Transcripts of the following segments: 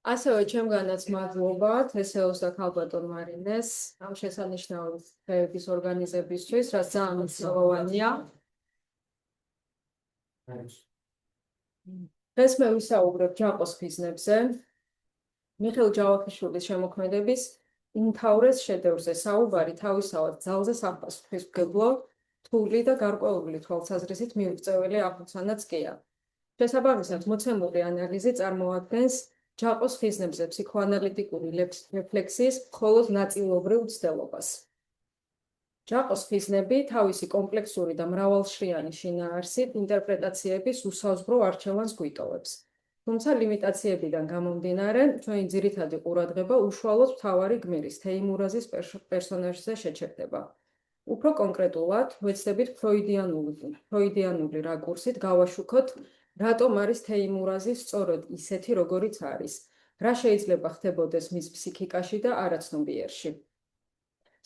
ასევე ჩემგანაც მადლობა თესეოს და ქალბატონ მარინეს ამ შესანიშნავი დღეების ორგანიზებისთვის, რაც ძალიან მნიშვნელოვანია. დღეს მე ვისაუბრებ ჯაყოს ხიზნებზე. მიხეილ ჯავახიშვილის შემოქმედების უმთავრეს შედევრზე საუბარი თავისთავად ძალზე საფასუხისმგებლო, რთული და გარკვეული თვალსაზრისით მიუღწეველი აღმოცენაც კია. შესაბამისად, მოცემული ანალიზი წარმოადგენს ჯაყოს ხიზნებზე ფსიქოანალიტიკური რეფლექსიის მხოლოდ ნაწილობრივ მცდელობას. ჯაყოს ხიზნები თავისი კომპლექსური და მრავალშრიანი შინაარსით ინტერპრეტაციების უსაზღვრო არჩევანს გვიტოვებს. თუმცა ლიმიტაციებიდან გამომდინარე, ჩვენი ძირითადი ყურადღება უშუალოდ მთავარი გმირის თეიმურაზის პერსონაჟზე შეჩერდება. უფრო კონკრეტულად, ვეცდებით ფროიდიანული რაკურსით გავაშუქოთ, რატომ არის თეიმურაზი სწორედ ისეთი, როგორიც არის, რა შეიძლება ხდებოდეს მის ფსიქიკაში და არაცნობიერში.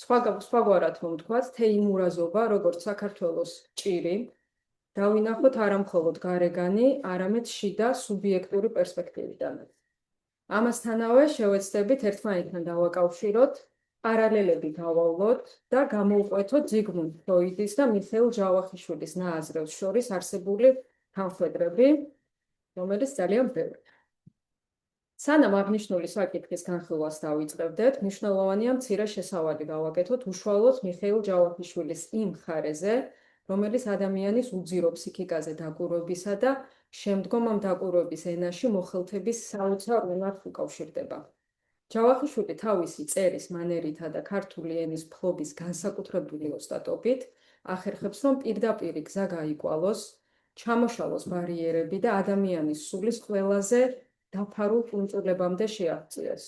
სხვაგვარად რომ ვთქვათ, თეიმურაზობა, როგორც საქართველოს ჭირი, დავინახოთ არა მხოლოდ გარეგანი, არამედ შიდა სუბიექტური პერსპექტივიდან. ამასთანავე შევეცდებით ერთმანეთთან დავაკავშიროთ, პარალელები გავავლოთ და გამოვყვეთოთ ზიგმუნდ ფროიდის და მიხეილ ჯავახიშვილის ნააზრევს შორის არსებული თანხვედრები, რომელიც ძალიან ბევრია. სანამ აღნიშნული საკითხის განხილვას დავიწყებდეთ, მნიშვნელოვანია მცირე შესავალი გავაკეთოთ უშუალოდ მიხეილ ჯავახიშვილის იმ მხარეზე, რომელიც ადამიანის უძირო ფსიქიკაზე დაკვირვებისა და შემდგომ ამ დაკვირვების ენაში მოხელთების საოცარ უნარს უკავშირდება. ჯავახიშვილი თავისი წერის მანერითა და ქართული ენის ფლობის განსაკუთრებული ოსტატობით ახერხებს, რომ პირდაპირი გზა გაიკვალოს, ჩამოშალოს ბარიერები და ადამიანის სულის ყველაზე დაფარულ კუნძულებამდე შეაღწიოს.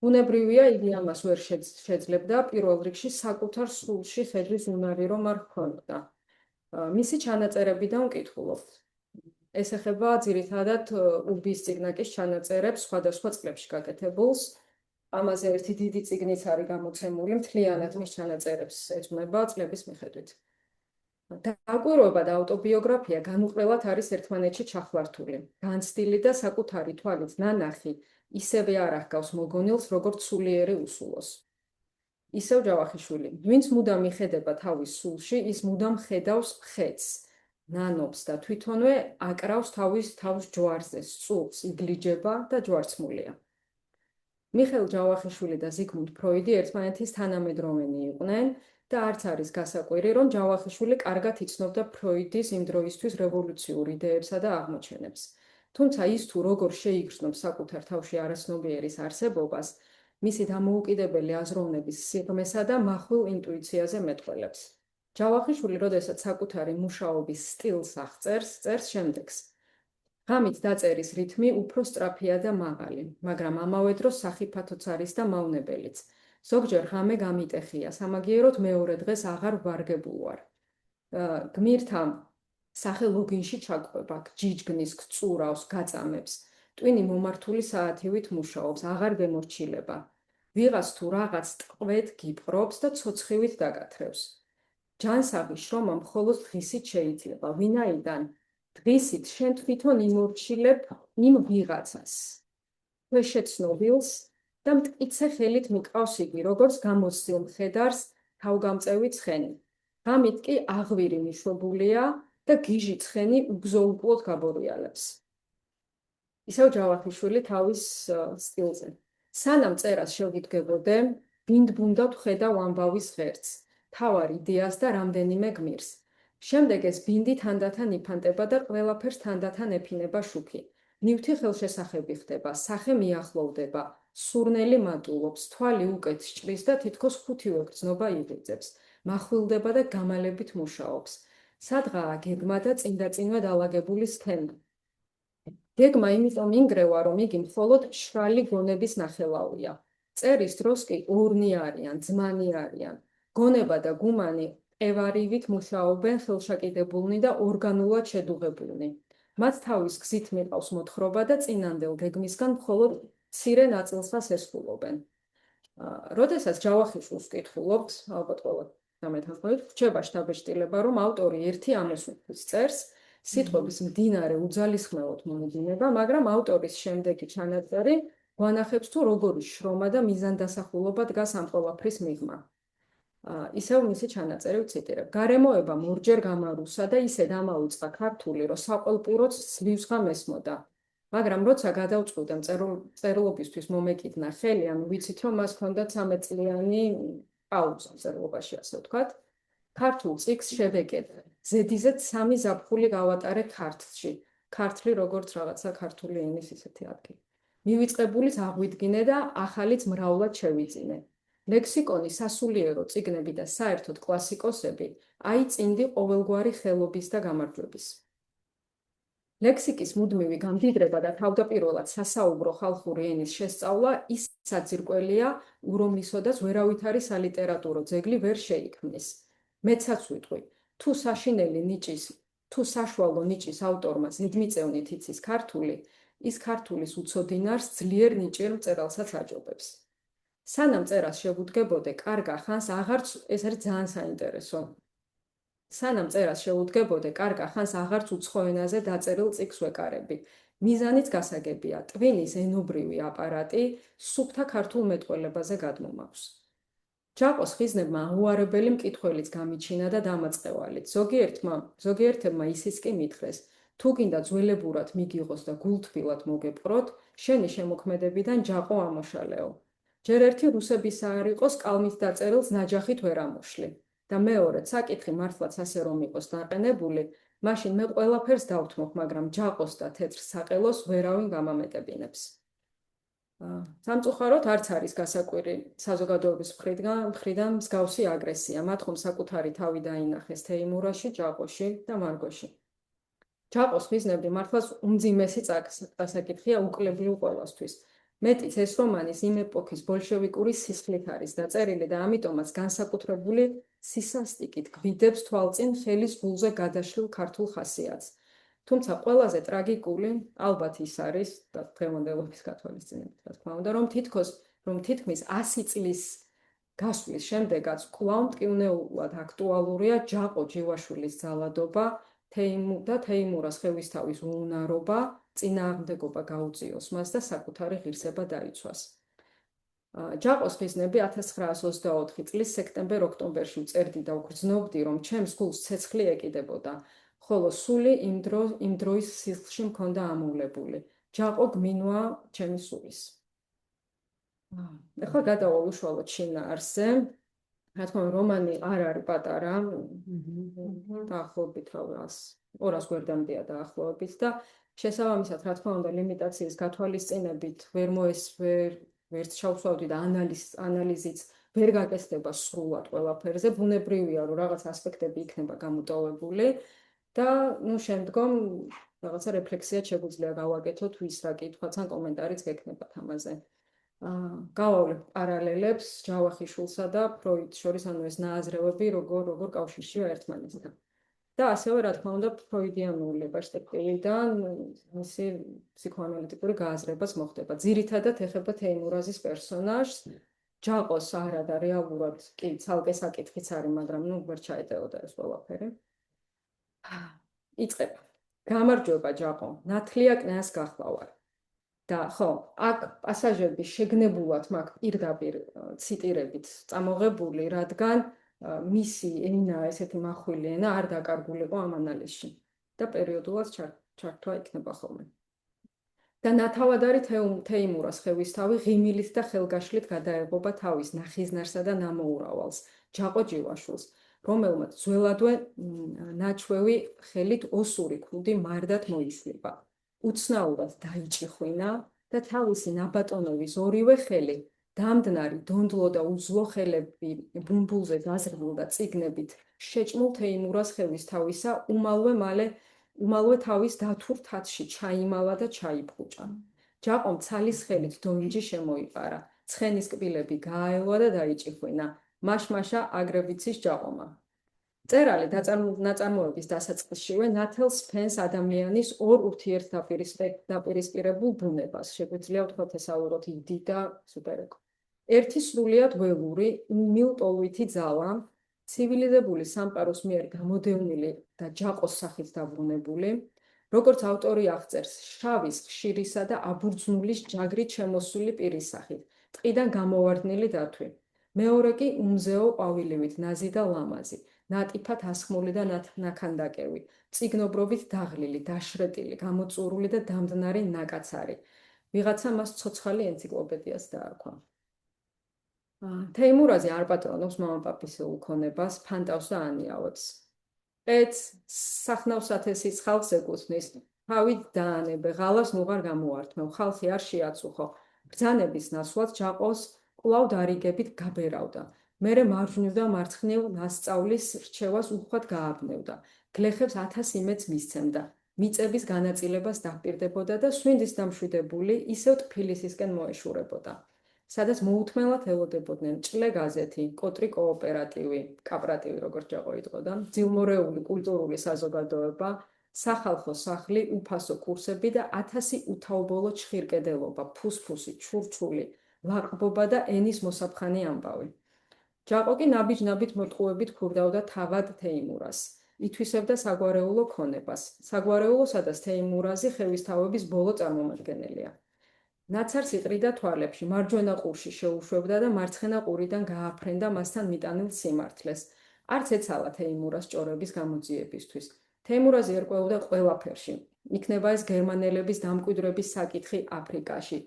ბუნებრივია, იგი ამას ვერ შეძლებდა პირველ რიგში საკუთარ სულში ხედვის უნარი რომ არ ჰქონდა. მისი ჩანაწერებიდან ვკითხულობთ. ეს ეხება ძირითადად უბის წიგნაკის ჩანაწერებს სხვადასხვა წლებში გაკეთებულს. ამაზე ერთი დიდი წიგნიც არის გამოცემული, მთლიანად მის ჩანაწერებს ეძღვნება წლების მიხედვით. დაკვირვება და ავტობიოგრაფია განუყრელად არის ერთმანეთში ჩახლართული. განცდილი და საკუთარი თვალით ნანახი ისევე არ აღგავს მოგონილს, როგორც სულიერი უსულოს. ისევ ჯავახიშვილი, ვინც მუდამ მიხედება თავის სულში, ის მუდამ ხედავს მხედს, ნანობს და თვითონვე აკრავს თავის ჯვარზე, სწულს, იგლიჯება და ჯვარცმულია. მიხეილ ჯავახიშვილი და ზიგმუნდ ფროიდი ერთმანეთის თანამედროვენი იყვნენ და არც არის გასაკვირი, რომ ჯავახიშვილი კარგად იცნობდა ფროიდის იმ დროისთვის რევოლუციურ იდეებსა და აღმოჩენებს. თუმცა ის თუ როგორ შეიგრძნობს საკუთარ თავში არაცნობიერის არსებობას, მისი დამოუკიდებელი აზროვნების სიღრმესა და მახვილ ინტუიციაზე მეტყველებს. ჯავახიშვილი, როდესაც საკუთარი მუშაობის სტილს აღწერს, წერს შემდეგს. ღამით დაწერის რითმი უფრო სწრაფია და მაღალი, მაგრამ ამავე დროს სახიფათოც არის და მავნებელიც. ზოგჯერ ღამე გამიტეხია, სამაგიეროდ მეორე დღეს აღარ ვარგებულ ვარ. გმირთა სახე ლოგინში ჩაკვება, ჯიჯგნის, გწურავს, გაწამებს. ტვინი მომართული საათივით მუშაობს, აღარ გემორჩილება. ვიღაც თუ რაღაც ტყვედ გიპყრობს და ცოცხივით დაგათრევს. ჯანსაღი შრომა მხოლოდ დღისით შეიძლება, ვინაიდან დღისით შენ თვითონ იმორჩილებ იმ ვიღაცას, შეცნობილს და მტკიცე ხელით მიყავს იგი, როგორც გამოცდილ მხედარს თავგამწევი ცხენი. ღამით კი აღვირი მიშვებულია და გიჟი ცხენი უგზო-უკვლოდ გაბორიალებს. ისევ ჯავახიშვილი თავის სტილზე. სანამ წერას შევიდგებოდე, ბინდბუნდად ვხედავ ამბავის ღერძს, თავარ იდეას და რამდენიმე გმირს. შემდეგ ეს ბინდი თანდათან იფანტება და ყველაფერს თანდათან ეფინება შუქი. ნივთი ხელშესახები ხდება, სახე მიახლოვდება, სურნელი მატულობს, თვალი უკეთ სჭრის და თითქოს ხუთივე გრძნობა იღიძებს, მახვილდება და გამალებით მუშაობს. სადღაა გეგმა და წინდაწინვე დალაგებული სქემა. გეგმა იმიტომ ინგრევა, რომ იგი მხოლოდ მშრალი გონების ნახელაურია. წერის დროს კი ურნი არიან, ძმანი არიან. გონება და გუმანი ყევარივით მუშაობენ ხელშაკიდებულნი და ორგანულად შედუღებულნი. მათ თავის გზით მიყავს მოთხრობა და წინანდელ გეგმისგან მხოლოდ მცირე ნაწილსაც ესრულობენ. როდესაც ჯავახიშვილს ვკითხულობთ, ალბათ ყველა გამეთანხმებით, რჩება შთაბეჭდილება, რომ ავტორი ერთი ამოსუნთქვის წერს, სიტყვების მდინარე უძალისხმელოდ მომდინება, მაგრამ ავტორის შემდეგი ჩანაწერი გვანახებს თუ როგორი შრომა და მიზანდასახულობა დგას ამ ყველაფრის მიღმა. ისევ მისი ჩანაწერი ვციტირებ. გარემოება მორჯერ გამარუსა და ისე დამაუწყა ქართული, რომ საყელპუროც ძლივს ღამ ესმოდა. მაგრამ როცა გადავწყვიტე მწერლობისთვის მომეკიდნა ხელი, ანუ ვიცით რომ მას ჰქონდა 13 წლიანი პაუზა მწერლობაში, ასე ვთქვათ. ქართულ წიგნს შევეკეთე. ზედიზედ 3 ზაფხული გავატარე ქართლში. ქართლი როგორც რაღაცა ქართული ენის ისეთი ადგილი. მივიწყებულიც აღვიდგინე და ახალიც მრავლად შევიძინე. ლექსიკონი, სასულიერო წიგნები და საერთოდ კლასიკოსები აიწინდი ყოველგვარი ხელობის და გამარჯვების. ლექსიკის მუდმივი გამდიდრება და თავდაპირველად სასაუბრო ხალხური ენის შესწავლა ის საძირკველია, ურომლისოდაც ვერავითარი სალიტერატურო ძეგლი ვერ შეიქმნის. მეცაც ვიტყვი, თუ საშინელი ნიჭის, თუ საშუალო ნიჭის ავტორმა ზედმიწევნით იცის ქართული, ის ქართულის უცოდინარს ძლიერ ნიჭიერ მწერალსაც აჯობებს. სანამ წერას შევუდგებოდე, კარგა ხანს აღარც ეს არის ძალიან საინტერესო. სანამ წერას შევუდგებოდე, კარგა ხანს აღარც უცხო ენაზე დაწერილ წიგნს ვეკარები. მიზანიც გასაგებია, ტვინის ენობრივი აპარატი სუფთა ქართულ მეტყველებაზე გადმომაქვს. ჯაყოს ხიზნებმა აუარებელი მკითხველიც გამიჩინა და დამაწყევალით. ზოგიერთებმა ისიც კი მითხრეს, თუ გინდა ძველებურად მიგიღოს და გულთბილად მოგეპყროთ, შენი შემოქმედებიდან ჯაყო ამოშალეო. ჯერ ერთი რუსებისა არ იყოს კალმით დაწერილს ნაჯახით ვერ ამოშლი. და მეორედ საკითხი მართლაც ასე რომ იყოს დაყენებული, მაშინ მე ყველაფერს დავთმობ, მაგრამ ჯაყოს და თეთრ საყელოს ვერავინ გამამეტებინებს. სამწუხაროდ არც არის გასაკვირი საზოგადოების მხრიდან მსგავსი აგრესია, მათ ხომ საკუთარი თავი დაინახეს თეიმურაში, ჯაყოში და მარგოში. ჯაყოს ხიზნები მართლაც უმძიმესი წასაკითხია უკლებრივ ყველასთვის. მეტიც ეს რომანის იმ ეპოქის ბოლშევიკური სისხლით არის დაწერილი და ამიტომაც განსაკუთრებული სისასტიკით გვიდებს თვალწინ ხელის გულზე გადაშლილ ქართულ ხასიათს. თუმცა ყველაზე ტრაგიკული ალბათ ის არის და დღევანდელობის გათვალისწინებით, რა თქმა უნდა, რომ თითქმის 100 წლის გასვლის შემდეგაც კვლავ მტკივნეულად აქტუალურია ჯაყო ჯივაშვილის ძალადობა და თეიმურას ხევისთავის უუნარობა, წინააღმდეგობა გაუწიოს მას და საკუთარი ღირსება დაიცვას. ჯაყოს ხიზნები 1924 წლის სექტემბერ-ოქტომბერში ვწერდი და ვგრძნობდი, რომ ჩემს გულს ცეცხლი ეკიდებოდა, ხოლო სული იმ დროის სისხლში მქონდა ამოვლებული. ჯაყო გმინვა ჩემი სულის. ახლა გადავალ უშუალოდ შინაარსზე. რა თქმა უნდა, რომანი არ არის პატარა, დაახლოებით 200 გვერდამდეა დაახლოებით და შესაბამისად, რა თქმა უნდა, ლიმიტაციის გათვალისწინებით ვერც ჩავსვავდი და ანალიზიც ვერ გაკეთდება სრულად ყველაფერზე. ბუნებრივია, რომ რაღაც ასპექტები იქნება გამოტოვებული და შემდგომ რაღაცა რეფლექსია შეგვიძლია გავაკეთოთ, ვის რა კითხვაც ან კომენტარიც გექნებათ ამაზე. გავავლებ პარალელებს ჯავახიშვილსა და ფროიდს შორის, ანუ ეს ნააზრევები როგორ კავშირშია ერთმანეთთან. და ასევე, რა თქმა უნდა, ფროიდიანული პერსპექტივიდან მისი ფსიქოანალიტიკური გააზრებაც მოხდება. ძირითადად ეხება თეიმურაზის პერსონაჟს, ჯაყოს არა და რეალურად კი ცალკე საკითხიც არის, მაგრამ ვერ ჩაეტეოდა ეს ყველაფერი. იწყება. გამარჯვება ჯაყო, ნათლია კნას გახლავარ. და ხო, აქ პასაჟები შეგნებულად მაქვს პირდაპირ ციტირებით წამოღებული, რადგან მისი ენა, ესეთი მახვილი ენა არ დაკარგულიყო ამ ანალიზში და პერიოდულად ჩართვა იქნება ხოლმე. და ნათავად არის თეიმურას ხევისთავი ღიმილით და ხელგაშლით გადაეღობა თავის ნახიზნარსა და ნამოურავალს, ჯაყო ჯივაშვილს, რომელმაც ძველადვე ნაჩვევი ხელით ოსური ქუდი მარდად მოისლება. უცნაურად დაიჭიხვინა და თავისი ნაბატონობის ორივე ხელი დამდნარი, დონდლო და უძლო ხელები ბუმბულზე გაზრდილ და წიგნებით შეჭმულ თეიმურას ხევისთავისა უმალვე თავის დათურ თათში ჩაიმალა და ჩაიფხუჭა. ჯაყომ ცალის ხელით დოინჯი შემოიყარა, ცხენის კბილები გააელვა და დაიჭიხვინა. მაშ-მაშა აგრევიცის ჯაყომა. წერალი ნაწარმოების დასაწყისშივე ნათელს ფენს ადამიანის ორ ურთიერთდაპირისპირებულ ბუნებას, შეგვიძლია ვთქვათ ესაუროთ იდი და სუპერეგო. ერთი სრულიად ველური, მილტოლვითი ძალა, ცივილიზებული სამყაროს მიერ გამოდევნილი და ჯაყოს სახით დაბრუნებული, როგორც ავტორი აღწერს, შავის, ხშირისა და აბურძნულის ჯაგრით შემოსული პირის სახით, ტყიდან გამოვარდნილი დათვი. მეორე კი უმზეო ყვავილივით ნაზი და ლამაზი, ნატიფად ასხმული და ნაქანდაკევი, წიგნობრობით დაღლილი, დაშრეტილი, გამოწურული და დამდნარი ნაკაცარი. ვიღაცა მას ცოცხალი ენციკლოპედიას დაარქვა. თეიმურაზი არ პატრონობს მამაპაპის უქონებას, ფანტავს და ანიავებს. ეტს სახნავსათესის ხალხს ეკუთვნის, თავით დაანებე, ღალას ნუღარ გამოართმევ, ხალხი არ შეაცუხო, ბრძანების ნასვლად ჯაყოს კვლავ დარიგებით გაბერავდა. მერე მარჯვნივ და მარცხნივ ნასწავლის რჩევას უხვად გააბნევდა, გლეხებს 1000 იმედს მისცემდა, მიწების განაწილებას დაპირდებოდა და სვინდის დამშვიდებული ისევ თბილისისკენ მოეშურებოდა. სადაც მოუთმელად ელოდებოდნენ ჭლე გაზეთი, კოტრი კოოპერატივი, კაპრატივი როგორც ჯაყო იტყოდა, ძილმორეული კულტურული საზოგადოება, სახალხო სახლი, უფასო კურსები და 1000 უთაობოლო ჩხირკედელობა, ფუსფუსი, ჩურჩული, ლაყბობა და ენის მოსაფხანი ამბავი. ჯაყო კი ნაბიჯ-ნაბიჯ მოტყუებით ქურდავდა თავად თეიმურას. ითვისებდა საგვარეულო ქონებას. საგვარეულო, სადაც თეიმურაზი ხევისთავების ბოლო წარმომადგენელია. ნაცარს იყრიდა თვალებში, მარჯვენა ყურში შეუშვებდა და მარცხენა ყურიდან გააფრენდა მასთან მიტანილ სიმართლეს. არც ეცალა თეიმურას ჭორების გამოძიებისთვის. თეიმურაზი ერკვეოდა ყველაფერში. იქნება ეს გერმანელების დამკვიდრების საკითხი აფრიკაში,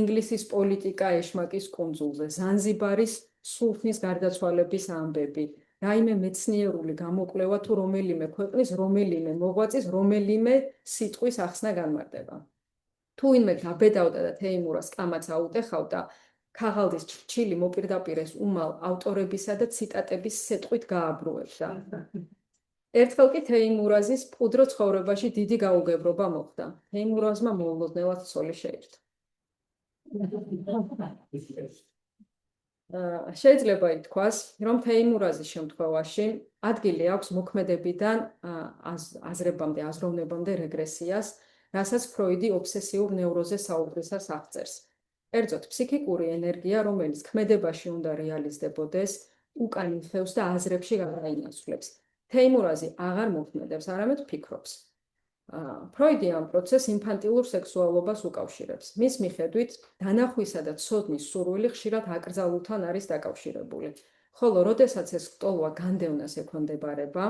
ინგლისის პოლიტიკა ეშმაკის კუნძულზე, ზანზიბარის სულთნის გარდაცვალების ამბები, რაიმე მეცნიერული გამოკვლევა თუ რომელიმე ქვეყნის რომელიმე მოღვაწის რომელიმე სიტყვის ახსნა განმარტება. თუ ვინმე გაბედავდა და თეიმურას კამაც აუტეხავდა, ქაღალდის ჩრჩილი მოპირდაპირეს უმალ ავტორებისა და ციტატების სეტყვით გააბრუებდა. ერთხელ კი თეიმურაზის მყუდრო ცხოვრებაში დიდი გაუგებრობა მოხდა. თეიმურაზმა მოულოდნელად ცოლი შეირთო. შეიძლება ითქვას, რომ თეიმურაზის შემთხვევაში ადგილი აქვს მოქმედებიდან აზრებამდე, აზროვნებამდე რეგრესიას, რასაც ფროიდი ობსესიურ ნევროზეს საუბრისას აღწერს. კერძოდ, ფსიქიკური ენერგია, რომელიც ქმედებაში უნდა რეალიზდებოდეს, უკან იხევს და აზრებში გადაინაცვლებს. თეიმურაზი აღარ მოქმედებს, არამედ ფიქრობს. ფროიდი ამ პროცესს ინფანტილურ სექსუალობას უკავშირებს. მის მიხედვით, დანახვისა და ცოდნის სურვილი ხშირად აკრძალულთან არის დაკავშირებული. ხოლო, როდესაც ეს ტოლვა განდევნას ექვემდებარება,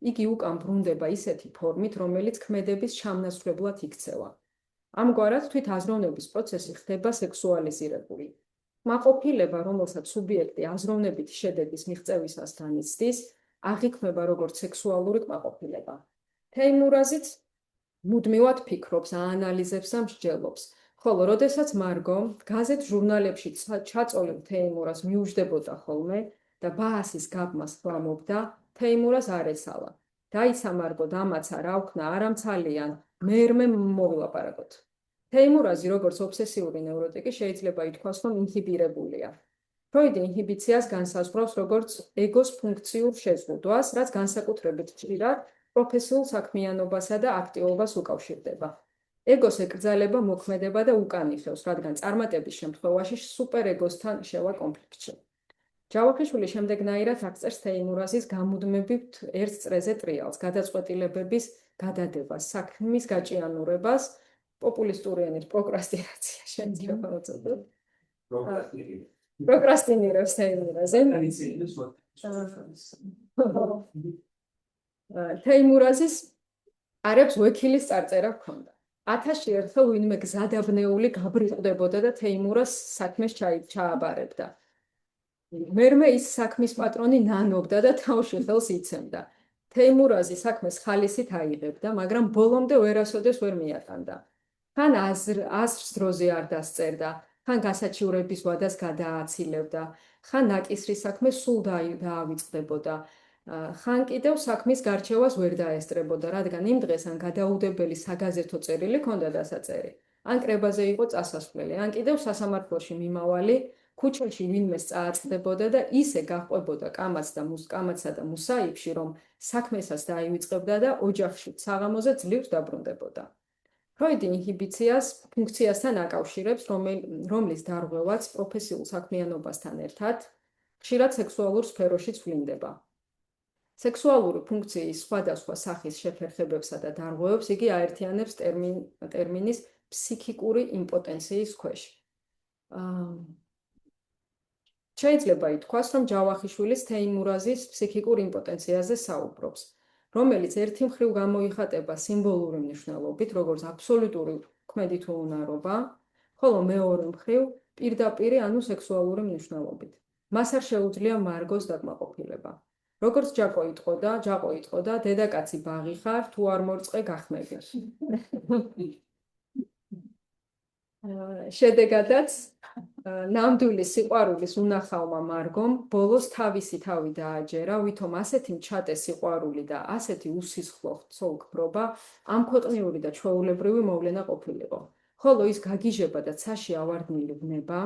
იგი უკან ბრუნდება ისეთი ფორმით, რომელიც ქმედების ჩამნაცვლებლად იქცევა. ამგვარად, თვით აზროვნების პროცესი ხდება სექსუალიზირებული. კმაყოფილება, რომელსაც სუბიექტი აზროვნებითი შედეგის მიღწევისას განიცდის, აღიქმება როგორც სექსუალური კმაყოფილება. თეიმურაზიც მუდმივად ფიქრობს, აანალიზებს და მსჯელობს, ხოლო როდესაც მარგო გაზეთ ჟურნალებში ჩაწოლილ თეიმურას მიუждდებოდა ხოლმე და ბაასის გაბმას ხლამობდა, თეიმურას არ ეცალა. დაიცა მარგო, დამაცა, რა ვქნა, არამცალიან, მერმე მოვილაპარაკოთ. თეიმურაზი როგორც ობსესიური ნევროტიკი შეიძლება ითქვას, რომ ინჰიბირებულია. ფროიდი ინჰიბიციას განსაზღვრავს როგორც ეგოს ფუნქციურ შეზღუდვას, რაც განსაკუთრებით ხშირად პროფესიულ საქმიანობასა და აქტივობას უკავშირდება. ეგოს ეკრძალება მოქმედება და უკან იხევს, რადგან წარმატების შემთხვევაში სუპერეგოსთან შევა კონფლიქტში. ჯავახიშვილი შემდეგნაირად აღწერს თეიმურაზის გამუდმებით ერთ წრეზე ტრიალს, გადაწყვეტილებების გადადებას, საქმის გაჭიანურებას, პოპულისტური ენით პროკრასტინაცია შეიძლება ვუწოდოთ. პროკრასტინირებს თეიმურაზი. თეიმურაზის არებს ვექილის წარწერა ჰქონდა. 1000 ერთხელ ვინმე გზადაბნეული გაბრიყდებოდა და თეიმურას საქმეს ჩააბარებდა. მერმე ის საქმის პატრონი ნანობდა და თავში ხელს იცემდა. თეიმურაზი საქმეს ხალისით აიღებდა, მაგრამ ბოლომდე ვერასოდეს ვერ მიატანდა. ხან აზრს დროზე არ დასწერდა, ხან გასაჩივრების ვადას გადააცილებდა, ხან ნაკისრის საქმე სულ დაავიწყდებოდა, ხან კიდევ საქმის გარჩევას ვერ დაესწრებოდა, რადგან იმ დღეს ან გადაუდებელი საგაზეთო წერილი ჰქონდა დასაწერი, ან კრებაზე იყო წასასვლელი, ან კიდევ სასამართლოში მიმავალი, ქუჩაში ვინმეს წააწყდებოდა და ისე გაჰყვებოდა კამაცსა და მუსაიფში, რომ საქმესაც დაივიწყებდა და ოჯახში საღამოზე ძლივს დაბრუნდებოდა. ფროიდი ინჰიბიციას ფუნქციასთან აკავშირებს, რომლის დარღვევაც პროფესიულ საქმიანობასთან ერთად ხშირად სექსუალურ სფეროშიც ვლინდება. სექსუალური ფუნქციის სხვადასხვა სახის შეფერხებებსა და დარღვევებს იგი აერთიანებს ტერმინის ფსიქიკური იმპოტენციის ქვეშ. შეიძლება ითქვას, რომ ჯავახიშვილის თეიმურაზის ფსიქიკურ იმპოტენციაზე საუბრობს, რომელიც ერთი მხრივ გამოიხატება სიმბოლური მნიშვნელობით, როგორც აბსოლუტური ქმედი თუ უნარობა, ხოლო მეორე მხრივ პირდაპირი, ანუ სექსუალური მნიშვნელობით. მას არ შეუძლია მარგოს დაკმაყოფილება. როგორც ჯაყო იტყოდა, დედაკაცი ბაღი ხარ, თუ არ მორწყე გახმები. შედეგადაც ნამდვილი სიყვარულის უნახავმა მარგომ ბოლოს თავისი თავი დააჯერა, ვითომ ასეთი მჩატე სიყვარული და ასეთი უსისხლო ცოლ-ქმრობა ამ ქვეყნიური და ჩვეულებრივი მოვლენა ყოფილიყო. ხოლო ის გაგიჟება და ცაში ავარდნილი ბნება,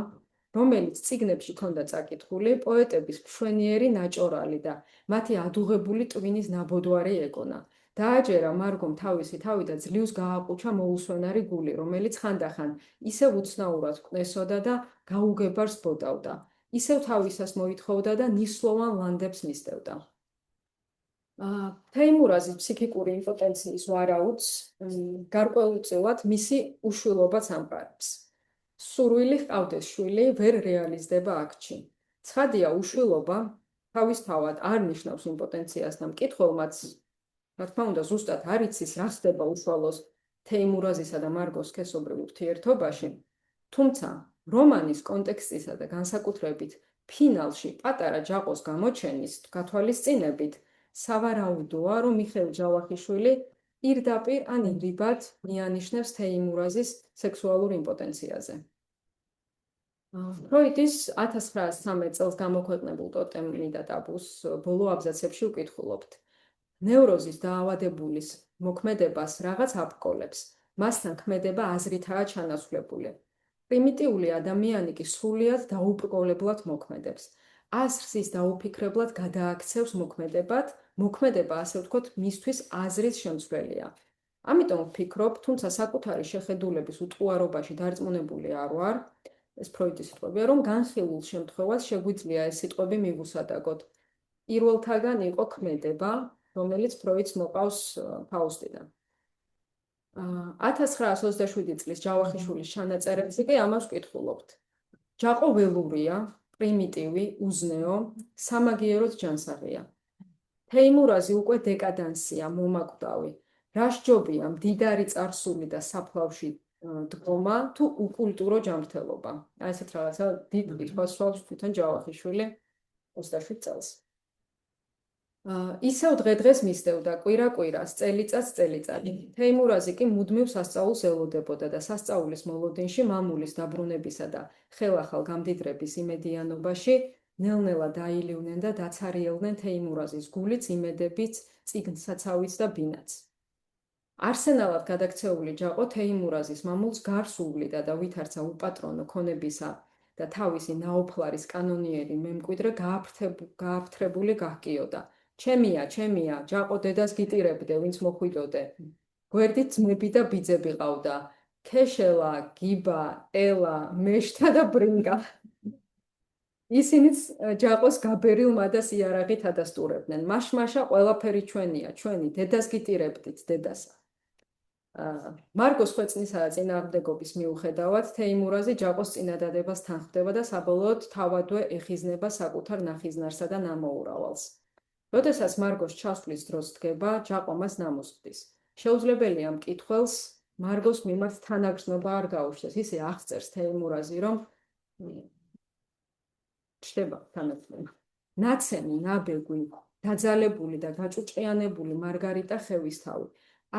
რომელიც წიგნებში ჰქონდა წაკითხული, პოეტების მშვენიერი ნაჭორალი და მათი ადუღებული ტვინის ნაბოდვარი ეგონა. დააჯერა მარგომ თავისი თავი და ძლივს გააყუჩა მოუსვენარი გული, რომელიც ხანდახან ისევ უცნაურად კვნესოდა და გაუგებარს ბოდავდა. ისევ თავისას მოითხოვდა და ნისლოვან ლანდებს მისდევდა. თეიმურაზის ფსიქიკური იმპოტენციის ვარაუდს გარკვეულწილად მისი უშვილობაც ამყარებს. სურვილი ჰყავდეს შვილი, ვერ რეალიზდება აქტში. ცხადია, უშვილობა თავისთავად არ ნიშნავს იმპოტენციას და მკითხველმაც რა თქმა უნდა, ზუსტად არ იცის, რა ხდება უშუალოს თეიმურაზისა და მარგოს სქესობრივ ურთიერთობაში, თუმცა რომანის კონტექსტისა და განსაკუთრებით ფინალში პატარა ჯაყოს გამოჩენის გათვალისწინებით სავარაუდოა, რომ მიხეილ ჯავახიშვილი პირდაპირ ან ირიბად მიანიშნებს თეიმურაზის სექსუალურ იმპოტენციაზე. ფროიდის 1913 წელს გამოქვეყნებულ ტოტემი და ტაბუს ბოლო აბზაცებში ვკითხულობთ. ნევროზის დაავადებულის მოქმედებას რაღაც აბკოლებს, მასთან ქმედება აზრითაა ჩანაცვლებული. პრიმიტიული ადამიანი კი სრულიად დაუბრკოლებლად მოქმედებს. აზრს ის დაუფიქრებლად გადააქცევს მოქმედებად, მოქმედება ასე ვთქვათ, მისთვის აზრის შემცველია. ამიტომ ვფიქრობ, თუმცა საკუთარი შეხედულების უტყუარობაში დარწმუნებული არ ვარ, ეს ფროიდის სიტყვებია, რომ განხილულ შემთხვევას შეგვიძლია ეს სიტყვები მივუსადაგოთ. პირველთაგან იყო ქმედება, რომელიც ფროიდს მოყავს ფაუსტიდან. 1927 წლის ჯავახიშვილის ჩანაწერებზე კი ამას ვკითხულობთ. ჯაყო ველურია, პრიმიტივი, უზნეო, სამაგიეროდ ჯანსაღია. თეიმურაზი უკვე დეკადანსია, მომაკვდავი. რა სჯობია მდიდარი წარსული და საფლავში დგომა თუ უკულტურო ჯანმრთელობა. აი ესეთ რაღაცა დიდ კითხვას სვავს თვითონ ჯავახიშვილი 27 წელს. ისევ დღე-დღეს მისდევდა კვირა-კვირას, წელიწად-წელიწად. თეიმურაზი კი მუდმივ სასწაულს ელოდებოდა და სასწაულის მოლოდინში მამულის დაბრუნებისა და ხელახალ გამდიდრების იმედიანობაში ნელ-ნელა დაილივნენ და დაცარიელდნენ თეიმურაზის გულიც, იმედებიც, წიგნსაცავიც და ბინაც. არსენალად გადაქცეული ჯაყო თეიმურაზის მამულს გარს უვლიდა და ვითარცა უპატრონო ქონებისა და თავისი ნაოფლარის კანონიერი მემკვიდრე გააფთრებული გაჰკიოდა. ჩემია, ჯაყო დედას გიტირებდე, ვინც მოხვიდოდე. გვერდით ძმები და ბიძები ყავდა. ქეშელა, გიბა, ელა, მეშთა და ბრინგა. ისინიც ჯაყოს გაბერილ მადას იარაღით ადასტურებდნენ. მაშ-მაშა ყველაფერი ჩვენია, ჩვენი, დედას გიტირებდით, დედასა. მარგოს ხვეწნისა და წინააღმდეგობის მიუხედავად, თეიმურაზი ჯაყოს წინადადებას თანხმდება და საბოლოოდ თავადვე ეხიზნება საკუთარ ნახიზნარსა და ნამოურავალს. როდესაც მარგოს ჩასვლის დროს დგება, ჯაყო მას ნამოსხდის. შეუძლებელია მკითხველს მარგოს მიმართ თანაგრძნობა არ გაუჩნდეს. ისე აღწერს თეიმურაზი, რომ ჩდება თანაგრძნობა. ნაცემი, ნაბეგვი, დაძალებული და გაჭუჭყიანებული მარგარიტა ხევისთავი,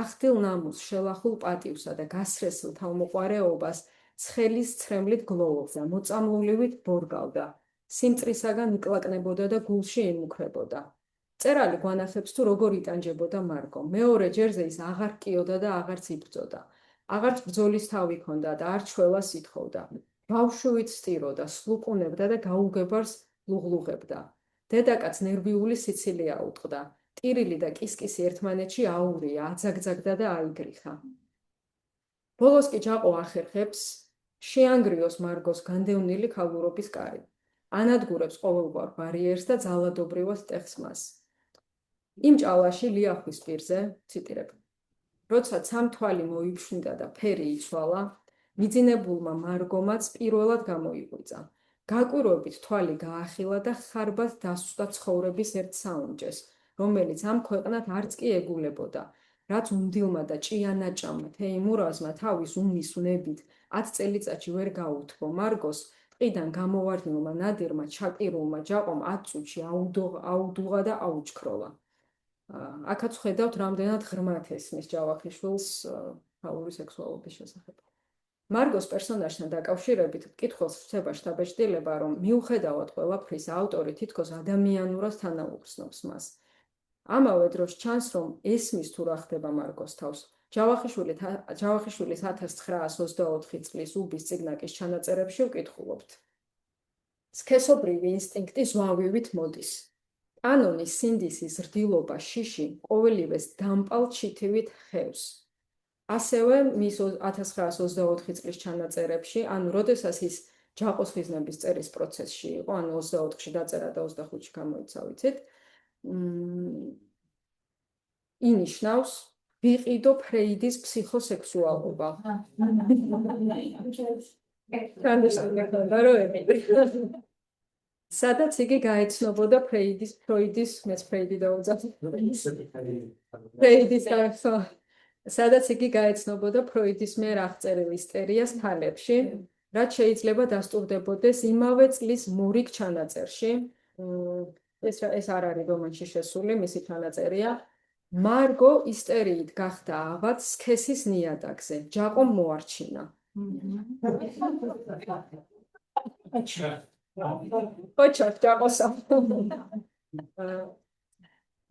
ახდილ ნამუს, შელახულ პატივსა და გასრესილ თავმოყვარეობას ცხელის ცრემლით გლოვობდა, მოწამლულივით ბორგავდა, სიმწრისაგან იკლაკნებოდა და გულში იმუქრებოდა. წერალი გვანახებს თუ როგორ იტანჯებოდა მარგო. მეორე ჯერზე ის აღარ ჰკიოდა და აღარც იბრძოდა. აღარც ბრძოლის თავი ჰქონდა და არ ჩვევას ითხოვდა. ბავშვივით სტიროდა, სლუკუნებდა და გაუგებარს ლუღლუღებდა. დედაკაც ნერვიული სიცილი აუტყდა. ტირილი და კისკისი ერთმანეთში აურია, აძაგძაგდა და აიგრიხა. ბოლოს კი ჯაყო ახერხებს შეანგრიოს მარგოს განდევნილი ქალურობის კარი. ანადგურებს ყოველგვარ ბარიერს და ძალადობრივად ტეხს მას. იმ ჭალაში ლიახვის პირზე, ციტირებ, როცა ცამთვალი მოიფშუნდა და ფერი იცვალა, მიძინებულმა მარგომაც პირველად გამოიღვიძა. გაკვირვებით თვალი გაახილა და ხარბად დასუსტა ცხოვრების ერთ საუნჯეს, რომელიც ამ ქვეყნად არც კი ეგულებოდა, რაც უნდილმა და ჭიანაჭამმა თეიმურაზმა თავის უმის უნებით 10 წელიწადში ვერ გაუთქო მარგოს, ტყიდან გამოვარდნილმა ნადირმა ჩაკირულმა ჯაყომ 10 წუთში აუდუღა და აუჩქროლა. აქაც ხედავთ, რამდენად ღრმად ესმის ჯავახიშვილს ფაულის სექსუალობის შესახებ. მარგოს პერსონაჟთან დაკავშირებით კითხველს ხდება შთაბეჭდილება, რომ მიუხედავად ყველაფრისა, ავტორი თითქოს ადამიანურად თანაუგრძნობს მას. ამავე დროს ჩანს, რომ ესმის თუ რა ხდება მარგოს თავს. ჯავახიშვილის 1924 წლის უბის წიგნაკის ჩანაწერებში ვკითხულობთ. სქესობრივი ინსტინქტი ზვავივით მოდის. კანონის სინდისის ზრდილობა შიში ყოველივეს დამპალ ჩითივით ხევს. ასევე მის 1924 წლის ჩანაწერებში, ანუ როდესაც ის ჯაყოს ხიზნების წერის პროცესში იყო, ანუ 24-ში დაწერა და 25-ში გამოიცა, ვიცით, ინიშნავს ვიყიდო ფრეიდის ფსიქოსექსუალობა. სადაც იგი გაეცნობოდა ფრეიდის მეც ფრეიდი დაუძახ. სადაც იგი გაეცნობოდა ფროიდის მიერ აღწერილ ისტორიას თალებში, რაც შეიძლება დასტურდებოდეს იმავე წლის მორიგ ჩანაწერში. ეს არ არის რომანში შესული, მისი ჩანაწერია. მარგო ისტორიით გახდა აღად სქესის ნიადაგზე, ჯაყომ მოარჩინა. ოჩა, ჯაყოსა.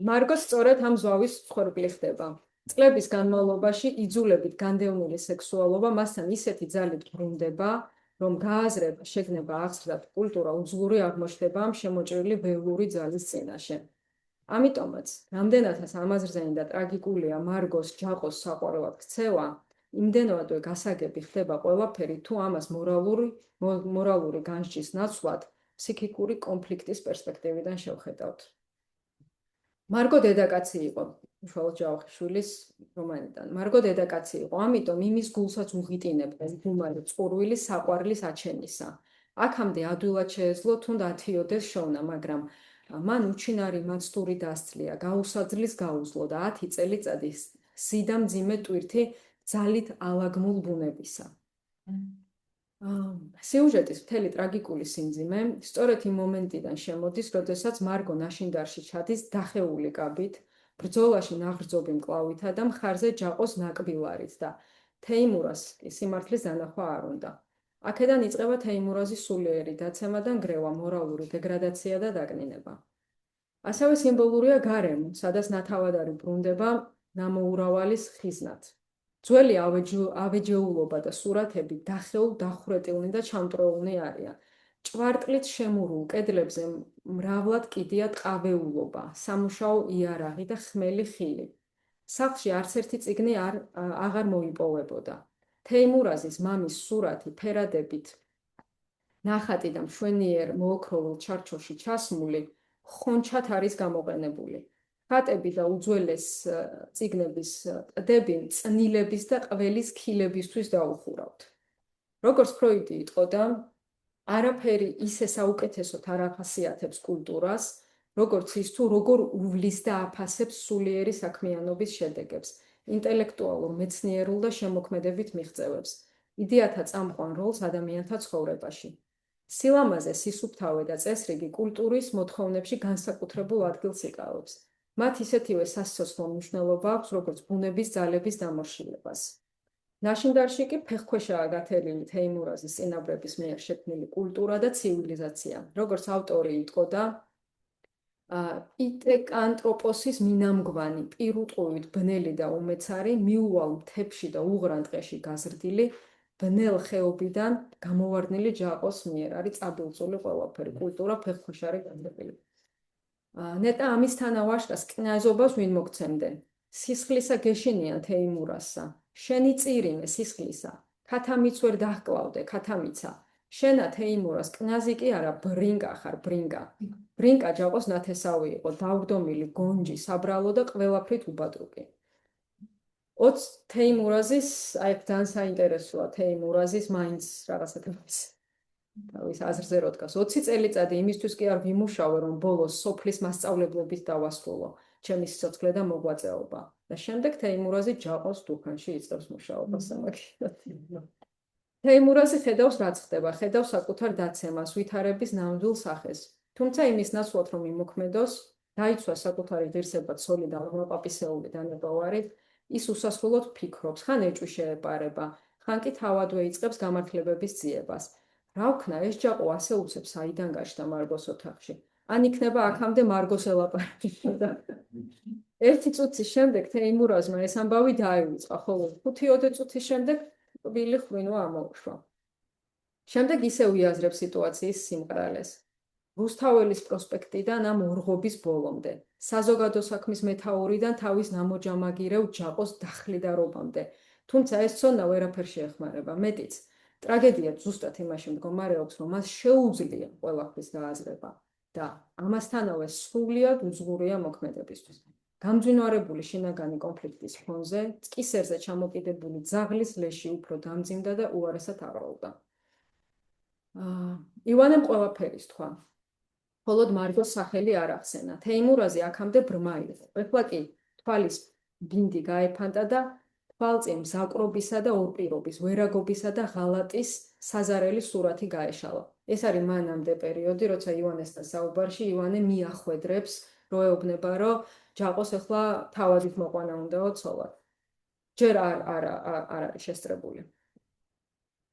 მარგო სწორედ ამ ზვავის მსხვერპლი ხდება. წლების განმავლობაში იძულებით განდევნილი სექსუალობა მასთან ისეთი ძალით ბრუნდება, რომ გააზრება, შეგნება აღზრდა კულტურა უძლური აღმოჩნდება ამ შემოჭრილი ველური ძალის წინაშე. ამიტომაც, რამდენადაც ამაზრზენი და ტრაგიკულია მარგოს ჯაყოს საყვარელად ქცევა, იმდენადვე გასაგები ხდება ყველაფერი, თუ ამას მორალური განსჯის ნაცვლად ფსიქიკური კონფლიქტის პერსპექტივიდან შევხედავთ. მარგო დედაკაცი იყო, უშუალოდ ჯავახიშვილის რომანიდან. მარგო დედაკაცი იყო, ამიტომ იმის გულსაც უღიტინებდა გუმარი წყურვილის საყვარლის აჩენისა. აქამდე ადვილად შეეძლო თუნდა ათიოდეს შოვნა, მაგრამ მან უჩინარი მაცდური დასძლია, გაუსაძლის გაუძლო და 10 წელიწადი სიდა მძიმე ტვირთი ძალით ალაგმულ ბუნებისა. სიუჟეტის მთელი ტრაგიკული სიმძიმე სწორედ იმ მომენტიდან შემოდის, როდესაც მარგო ნაშინდარში ჩადის დახეული კაბით, ბრძოლაში ნაღრძობი მკლავითა და მხარზე ჯაყოს ნაკბილარით და თეიმურას სიმართლის დანახვა არ უნდა. აქედან იწყება თეიმურაზის სულიერი დაცემა და ნგრევა, მორალური დეგრადაცია და დაკნინება. ასევე სიმბოლურია გარემო, სადაც ნათავადარი ბრუნდება ნამოურავალის ხიზნად. ძველი ავეჯეულობა და სურათები დახეულ დახვრეტილნი და ჩამტროულნი არიან. ჭვარტლით შემურულ კედლებზე მრავლად კიდია ტყავეულობა, სამუშაო იარაღი და ხმელი ხილი. სახლში არც ერთი წიგნი აღარ მოიპოვებოდა. თეიმურაზის მამის სურათი ფერადებით ნახატი და მშვენიერ მოოქროვილ ჩარჩოში ჩასმული ხონჩად არის გამოყენებული. ხატები და უძველეს წიგნების ტდები წნილების და ყველის ქილებისთვის დაუხურავთ. როგორც ფროიდი იტყოდა, არაფერი ისე საუკეთესოდ არ ახასიათებს კულტურას, როგორც ის თუ როგორ უვლის და აფასებს სულიერი საქმიანობის შედეგებს, ინტელექტუალურ, მეცნიერულ და შემოქმედებით მიღწევებს, იდეათა წამყვან როლს ადამიანთა ცხოვრებაში. სილამაზე, სისუფთავე და წესრიგი კულტურის მოთხოვნებში განსაკუთრებულ ადგილს იკავებს. მათ ისეთივე სასიცოცხლო მნიშვნელობა აქვს, როგორც ბუნების ძალების დამორჩილებას. ნაშინდარში კი ფეხქვეშაა გათელილი თეიმურაზის წინაპრების მიერ შექმნილი კულტურა და ცივილიზაცია. როგორც ავტორი იტყოდა, პიტეკანტროპოსის მინამგვანი, პირუტყუით ბნელი და უმეცარი, მიუვალ მთებში და უღრან ტყეში გაზრდილი, ბნელ ხეობიდან გამოვარდნილი ჯაყოს მიერ არის წაბილწული ყველაფერი, კულტურა ფეხქვეშ არის გათელილი. ნეტა ამისთანა ვაშკას კნაზობას ვინ მოგცემდნენ. სისხლისა გეშინიან თეიმურაზსა. შენი წირიმე სისხლისა. ქათამიც ვერ დაჰკლავდე, ქათამიცა. შენა თეიმურას კნაზი კი არა, ბრინკა ხარ, ბრინკა. ბრინკა ჯაყოს ნათესავი იყო, დავრდომილი, გონჯი, საბრალო და ყველაფრით უბადრუკი. 20 თეიმურაზის, აი ძალიან საინტერესოა თეიმურაზის მაინც რაღაცა თემის. თავის აზრზე რო დგას 20 წელიწადი იმისთვის კი არ ვიმუშავე, რომ ბოლოს სოფლის მასწავლებლობით დავასრულო ჩემი სიცოცხლე და მოღვაწეობა. და შემდეგ თეიმურაზი ჯაყოს დუქანში იწყებს მუშაობას სამაგიეროდ. თეიმურაზი ხედავს რაც ხდება, ხედავს საკუთარ დაცემას, ვითარების ნამდვილ სახეს. თუმცა იმის ნაცვლად რომ იმოქმედოს, დაიცვა საკუთარი ღირსება ცოლი და ლამაპაპისეული დანებავარი, ის უსასრულოდ ფიქრობს, ხან ეჭვი შეეპარება, ხან კი თავადვე იწყებს გამართლებების ძიებას. რა ვქნა, ეს ჯაყო ასე უცებს აიდან გაჩნდა მარგოს ოთახში. ან იქნება აქამდე მარგოს ელაპარაკება. ერთი წუთის შემდეგ თეიმურაზმა ეს ამბავი დაივიწყა, ხოლო 5-10 წუთის შემდეგ ტკბილი ღვინო ამოუშვა. შემდეგ ისევ იაზრებს სიტუაციის სიმყრალეს. რუსთაველის პროსპექტიდან ამ ორღობის ბოლომდე, საზოგადო საქმის მეთაურიდან თავის ნამოჯამაგირევ ჯაყოს დახლიდარობამდე. თუმცა ეს ცოდნა ვერაფერ შეეხმარება, მეტიც. ტრაგედია ზუსტად იმაში მდგომარეობს, რომ მას შეუძლია ყველაფრის გააზრება და ამასთანავე სრულიად უზღურია მოქმედებისთვის. გამძვინვარებული შინაგანი კონფლიქტის ფონზე, წკისერზე ჩამოკიდებული ძაღლის ლეში უფრო დამძიმდა და უარესად აღროვდა. ივანემ ყველაფერის თქვა. მხოლოდ მარგოს სახელი არ ახსენა. თეიმურაზი აქამდე ბრმა იყო. ეხლა კი თვალის ბინდი გაეფანტა და თვალწინ მზაკრობისა და ორპირობის, ვერაგობისა და ღალატის საზარელი სურათი გაეშალა. ეს არის მანამდე პერიოდი, როცა ივანესთან საუბარში ივანე მიახვედრებს, რო ეუბნება, რომ ჯაყოს ეხლა თავადით მოყვანა უნდაო ცოლად. ჯერ არ არის შესწრებული.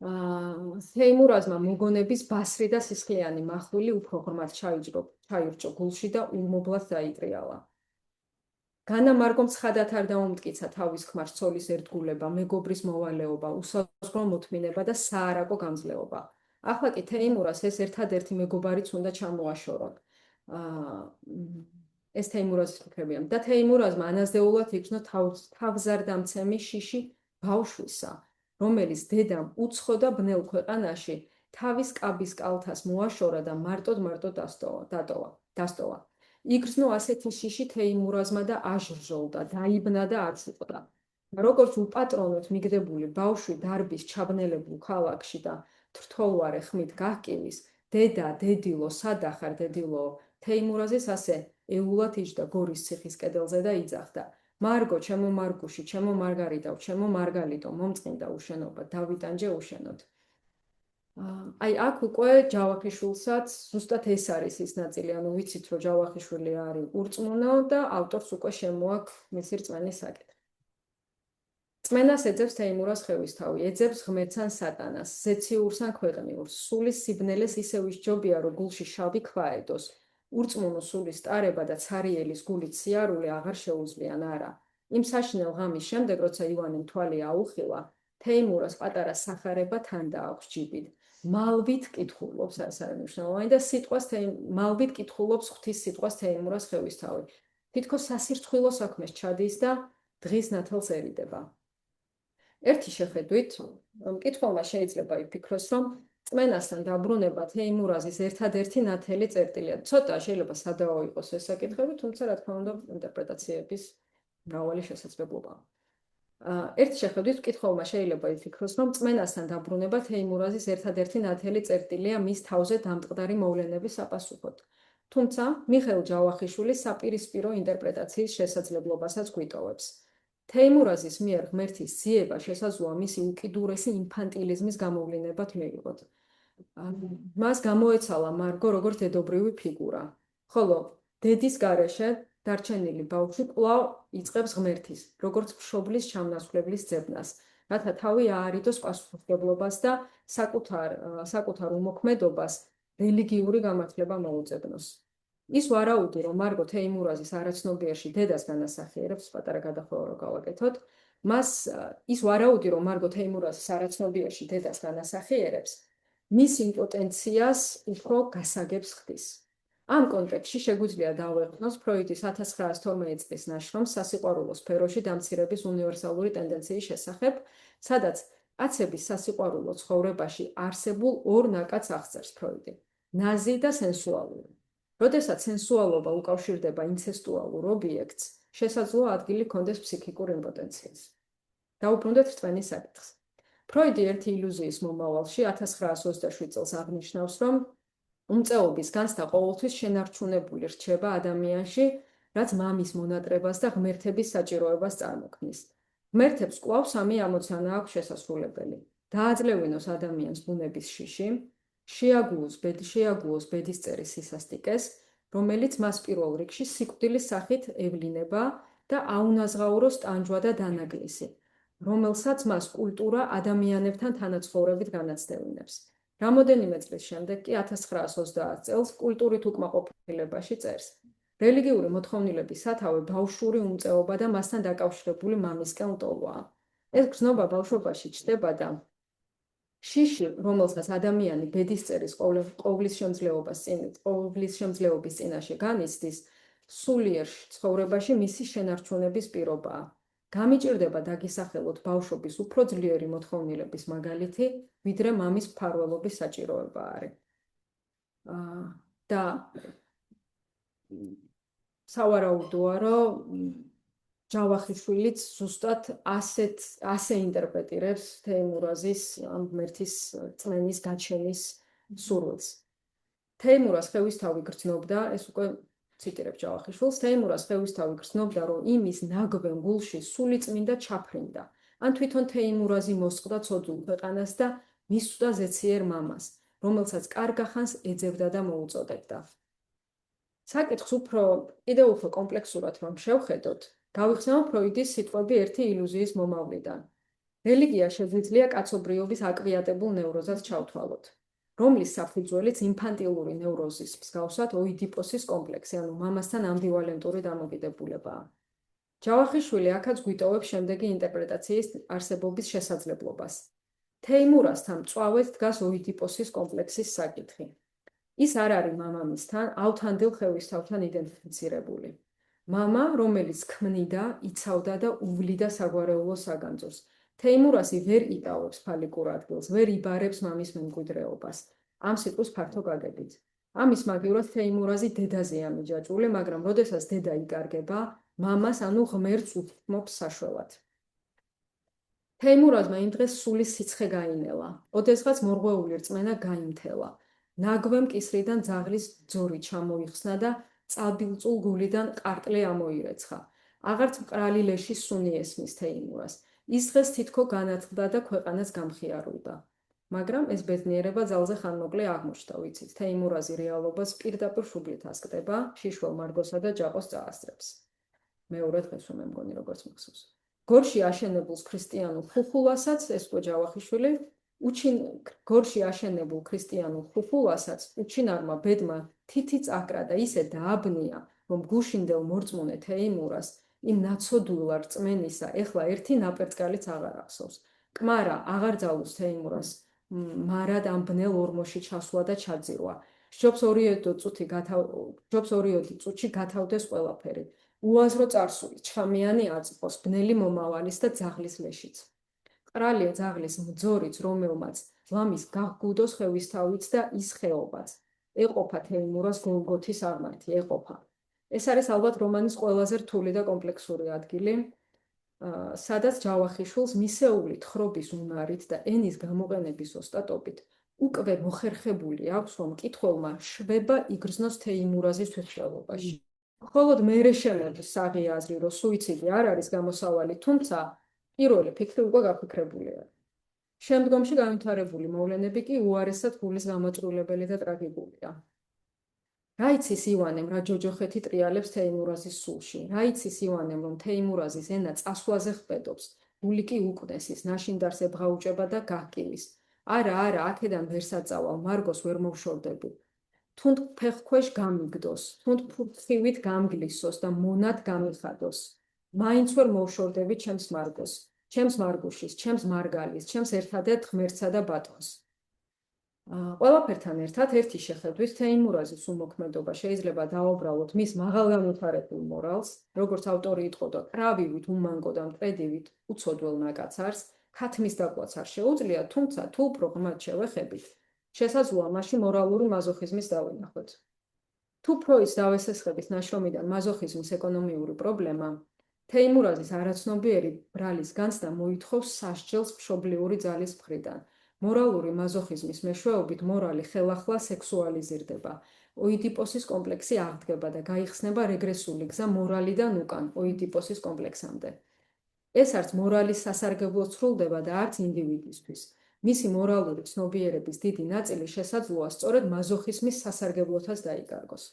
თეიმურაზმა მოგონების ბასრი და სისხლიანი მახვილი უფრო ღრმად ჩაირჭო გულში და ულმობლად დაიტრიალა. განა მარგომ ცხადად არ დაუმტკიცა თავის ქმარს ცოლის ერთგულება, მეგობრის მოვალეობა, უსაზღვრო მოთმინება და საარაკო გამძლეობა. ახლა კი თეიმურას ეს ერთადერთი მეგობარიც უნდა ჩამოაშორონ. ეს თეიმურაზის ფიქრებია. და თეიმურაზმა ანაზდეულად იგრძნო თავზარდამცემი შიში ბავშვისა, რომელიც დედამ უცხო და ბნელ ქვეყანაში თავის კაბის კალთას მოაშორა და მარტოდ დასტოვა. იგრძნო ასეთი შიში თეიმურაზმა და აჟრჟოლდა, დაიბნა და არც უყდა. როგორც უპატრონოდ მიგდებული ბავშვი დარბის ჩაბნელებულ ქალაქში და თრთოლვარე ხმით გაჰკივის, დედა, დედილო, სადახარ დედილო, თეიმურაზის ასე ეულად იჯდა გორის ციხის კედელზე და იძახდა. მარგო, ჩემო მარგუში, ჩემო მარგარიტავ, ჩემო მარგალიტო, მომწყინდა უშენობა, დავიტანჯე უშენოდ. აი აქ უკვე ჯავახიშვილსაც ზუსტად ეს არის ის ნაწილი, ანუ ვიცით, რომ ჯავახიშვილი არის ურწმუნო და ავტორს უკვე შემოაქვს მისი რწმენის საკითხი. რწმენას ეძებს თეიმურას ხევისთავი, ეძებს ღმერთს ან სატანას, ზეციურს ან ქვეყნიურს, სულის სიბნელეს ისევ ისჯობია, რომ გულში შავი ქვა ედოს. ურწმუნო სულის ტარება და ცარიელის გულით სიარული აღარ შეუძლიან არა. იმ საშინელ ღამის შემდეგ, როცა ივანემ თვალი აუხილა, თეიმურას პატარა სახარება თან დააქვს ჯიბით. მალვით კითხულობს, ეს არის მნიშვნელოვანი და მალვით კითხულობს ღვთის სიტყვას თეიმურას ხევისთავი. თითქოს სასირცხვილო საქმეს ჩადის და დღის ნათელსერიდება. ერთი შეხედვით, მკითხველმა შეიძლება იფიქროს, რომ რწმენასთან დაბრუნება თეიმურაზის ერთადერთი ნათელი წერტილია. ცოტა შეიძლება სადავო იყოს ეს საკითხები, თუმცა რა თქმა უნდა ინტერპრეტაციების მრავალი შესაძლებლობა. ერთი შეხედვით მკითხველმა შეიძლება იფიქროს, რომ რწმენასთან დაბრუნება თეიმურაზის ერთადერთი ნათელი წერტილია მის თავზე დამტყდარი მოვლენების საპასუხოდ. თუმცა მიხეილ ჯავახიშვილი საპირისპირო ინტერპრეტაციის შესაძლებლობასაც გვიტოვებს. თეიმურაზის მიერ ღმერთის ძიება შესაძლოა მისი უკიდურესი ინფანტილიზმის გამოვლინებად მიიღოთ. მას გამოეცალა მარგო როგორც დედობრივი ფიგურა, ხოლო დედის გარეშე დარჩენილი ბავშვი კვლავ იწყებს ღმერთის, როგორც მშობლის ჩამნასვლებლის ძებნას, რათა თავი აარიდოს პასუხისმგებლობას და საკუთარ უმოქმედობას რელიგიური გამართლება მოუწებნოს. ის ვარაუდი, რომ მარგო თეიმურაზის არაცნობიერში დედას განასახიერებს, პატარა გადახვევა რო გავაკეთოთ, ის ვარაუდი, რომ მარგო თეიმურაზის არაცნობიერში დედას განასახიერებს, მის იმპოტენციას უფრო გასაგებს ხდის. ამ კონტექსტში შეგვიძლია დავეყნოს ფროიდის 1912 წლის ნაშრომს სასიყვარულო სფეროში დამცირების უნივერსალური ტენდენციის შესახებ, სადაც კაცების სასიყვარულო ცხოვრებაში არსებულ ორ ნაკადს აღწერს ფროიდი: ნაზი და სენსუალური. როდესაც სენსუალობა უკავშირდება ინცესტუალურ ობიექტს, შესაძლოა ადგილი ჰქონდეს ფსიქიკურ იმპოტენციას. დაუბრუნდეთ რწმენის საკითხს. ფროიდი ერთი ილუზიის მომავალში 1927 წელს აღნიშნავს, რომ უმწეობის განცდა ყოველთვის შენარჩუნებული რჩება ადამიანში, რაც მამის მონატრებას და ღმერთების საჭიროებას წარმოქმნის. ღმერთებს კვლავ სამი ამოცანა აქვს შესასრულებელი: დააძლევინოს ადამიანს ბუნების შიში, შეაგუოს ბედისწერის სისასტიკეს, რომელიც მას პირველ რიგში სიკვდილის სახით ევლინება და აუნაზღაუროს ტანჯვა და დანაკლისი, რომელსაც მას კულტურა ადამიანებთან თანაცხოვრებით განაცდევინებს. რამოდენიმე წლის შემდეგ კი 1930 წელს კულტურით უკმაყოფილებაში წერს: რელიგიური მოთხოვნილების სათავე ბავშვური უმწეობა და მასთან დაკავშირებული მამისკენ ლტოლვაა. ეს გრძნობა ბავშვობაში ჩნდება და შიში, რომელსაც ადამიანი ბედისწერის ყოვლისშემძლეობის წინაშე განიცდის, სულიერ ცხოვრებაში მისი შენარჩუნების პირობაა. გამიჭირდება დაგისახელოთ ბავშვობის უფრო ძლიერი მოთხოვნილების მაგალითი, ვიდრე მამის მფარველობის საჭიროება არის. და სავარაუდოა, რომ ჯავახიშვილიც ზუსტად ასე ინტერპრეტირებს თეიმურაზის ამ ღმერთის წმენის გაჩენის სურვილს. თეიმურაზ ხელისთავი გრძნობდა, ეს უკვე ციტირებ ჯავახიშვილს, თეიმურაზ ხელისთავი გრძნობდა, რომ იმის ნაგვენ გულში სული წმინდა ჩაფრინდა, ან თვითონ თეიმურაზი მოსწყდა ცოდულ ქვეყანას და მისვდა ზეციერ მამას, რომელსაც კარგახანს ეძებდა და მოუწოდებდა. საკითხს კიდევ უფრო კომპლექსურად რომ შევხედოთ, გავიხსენოთ ფროიდის სიტყვები ერთი ილუზიის მომავლიდან. რელიგია შეგვიძლია კაცობრიობის აკვიატებულ ნევროზად ჩავთვალოთ, რომლის საფუძველიც ინფანტილური ნევროზის მსგავსად ოიდიპოსის კომპლექსი, ანუ მამასთან ამბივალენტური დამოკიდებულებაა. ჯავახიშვილი აქაც გვიტოვებს შემდეგი ინტერპრეტაციის არსებობის შესაძლებლობას. თეიმურაზთან მწვავედ დგას ოიდიპოსის კომპლექსის საკითხი. ის არ არის მამამისთან, ავთანდილ ხელისთავთან იდენტიფიცირებული. მამა, რომელიც ქმნიდა, იცავდა და უვლიდა საგვარეულო საგანძურს. თეიმურაზი ვერ იკავებს ფალიკურ ადგილს, ვერ იბარებს მამის მემკვიდრეობას. ამ სიტყვის ფართო გაგებით. ამის მაგივრად თეიმურაზი დედაზეა მიჯაჭვული, მაგრამ როდესაც დედა იკარგება, მამას, ანუ ღმერთს უთმობს საშველად. თეიმურაზმა იმ დღეს სულის სიცხე გაინელა, ოდესღაც მორღვეული რწმენა გაიმთელა. ნაგვემ კისრიდან ძაღლის ძორი ჩამოიხსნა და წაბილწულ გულიდან ყარტლი ამოირეცხა. აღარც მყრალი ლეშის სუნი ესმის თეიმურას. ის დღეს თითქო განათლდა და ქვეყანას გამხიარულდა. მაგრამ ეს ბედნიერება ძალზე ხანმოკლე აღმოჩნდა, ვიცით, თეიმურაზი რეალობას პირდაპირ შუბლით ასკდება, შიშველ მარგოსა და ჯაყოს წაასწრებს. მეორე დღეს მე მგონი როგორც მახსოვს. გორში აშენებულს ქრისტიანულ ხუხულასაც, ეს უკვე ჯავახიშვილი, გორში აშენებულ ქრისტიანულ ხუხულასაც უჩინარმა ბედმა თითი წაკრა და ისე დააბნია, რომ გუშინდელ მორწმუნე თეიმურას იმ ნაცოდულა რწმენისა ეხლა ერთი ნაპერწკალიც აღარ ახსოვს. კმარა აღარ ძალუს თეიმურას მარად ამ ბნელ ორმოში ჩასვლა და ჩაძირვა. სჯობს 2 წუთში გათავდეს ყველაფერი. უაზრო წარსული, ჩხამიანი აწმყოს, ბნელი მომავალის და ძაღლის ლეშიც. ყრალია ძაღლის მძორიც, რომელმაც ლამის გაგგუდოს ხელისთავიც და ის ხეობაც. ეყოფა თეიმურას გოლგოთის აღმართი, ეყოფა. ეს არის ალბათ რომანის ყველაზე რთული და კომპლექსური ადგილი, სადაც ჯავახიშვილს მისეული თხრობის უნარით და ენის გამოყენების ოსტატობით უკვე მოხერხებული აქვს, რომ მკითხველმა შვება იგრძნოს თეიმურაზის თვითმკვლელობაში. მხოლოდ მერე შემოდის საღი აზრი, რომ სუიციდი არ არის გამოსავალი, თუმცა პირველი ფიქრი უკვე გაფიქრებულია. შემდგომში განვითარებული მოვლენები კი უარესად გულის გამოწვევლებელი და ტრაგიკულია. რა იცის ივანემ, რა ჯოჯოხეთი ტრიალებს თეიმურაზის სულში, რა იცის ივანემ, რომ თეიმურაზის ენა წასვლაზე ხპედობს, გული კი უკვნეს ის, ნაშინდარს ებღაუჭება და გահკივის. არა, აქედან ვერ საწავალ, მარგოს ვერ მოვშორდები. თუნდ ფეხქვეშ გამიგდოს, თუნდ ფურთხივით გამგლისოს და მონად გამიხადოს. მაინც ვერ მოვშორდები ჩემს მარგოს, ჩემს მარგუშის, ჩემს მარგალის, ჩემს ერთადერთ ღმერთსა და ბატონს. ყველაფერთან ერთად ერთი შეხედვით თეიმურაზის უმოქმედობა შეიძლება დაუბრალოთ მის მაღალგანვითარებულ მორალს, როგორც ავტორი იტყოდა, კრავივით, უმანკო და მტრედივით უცოდველ ნაკაცარს, ქათმის დაკვაც არ შეუძლია, თუმცა თუ უფრო ღრმად შევეხებით, შესაძლოა მასში მორალური მაზოხიზმის დავინახოთ. თუ ფროიდს დავესესხებით ნაშრომიდან მაზოხიზმის ეკონომიური პრობლემა, თეიმურაზის არაცნობიერი ბრალის განცდა მოითხოვს სასჯელს მშობლიური ძალის მხრიდან. მორალური მაზოხიზმის მეშვეობით მორალი ხელახლა სექსუალიზირდება. ოიდიპოსის კომპლექსი აღდგება და გაიხსნება რეგრესული გზა მორალიდან უკან ოიდიპოსის კომპლექსამდე. ეს არც მორალის სასარგებლოდ სრულდება და არც ინდივიდისთვის. მისი მორალური ცნობიერების დიდი ნაწილი შესაძლოა სწორედ მაზოხიზმის სასარგებლოთაც დაიკარგოს.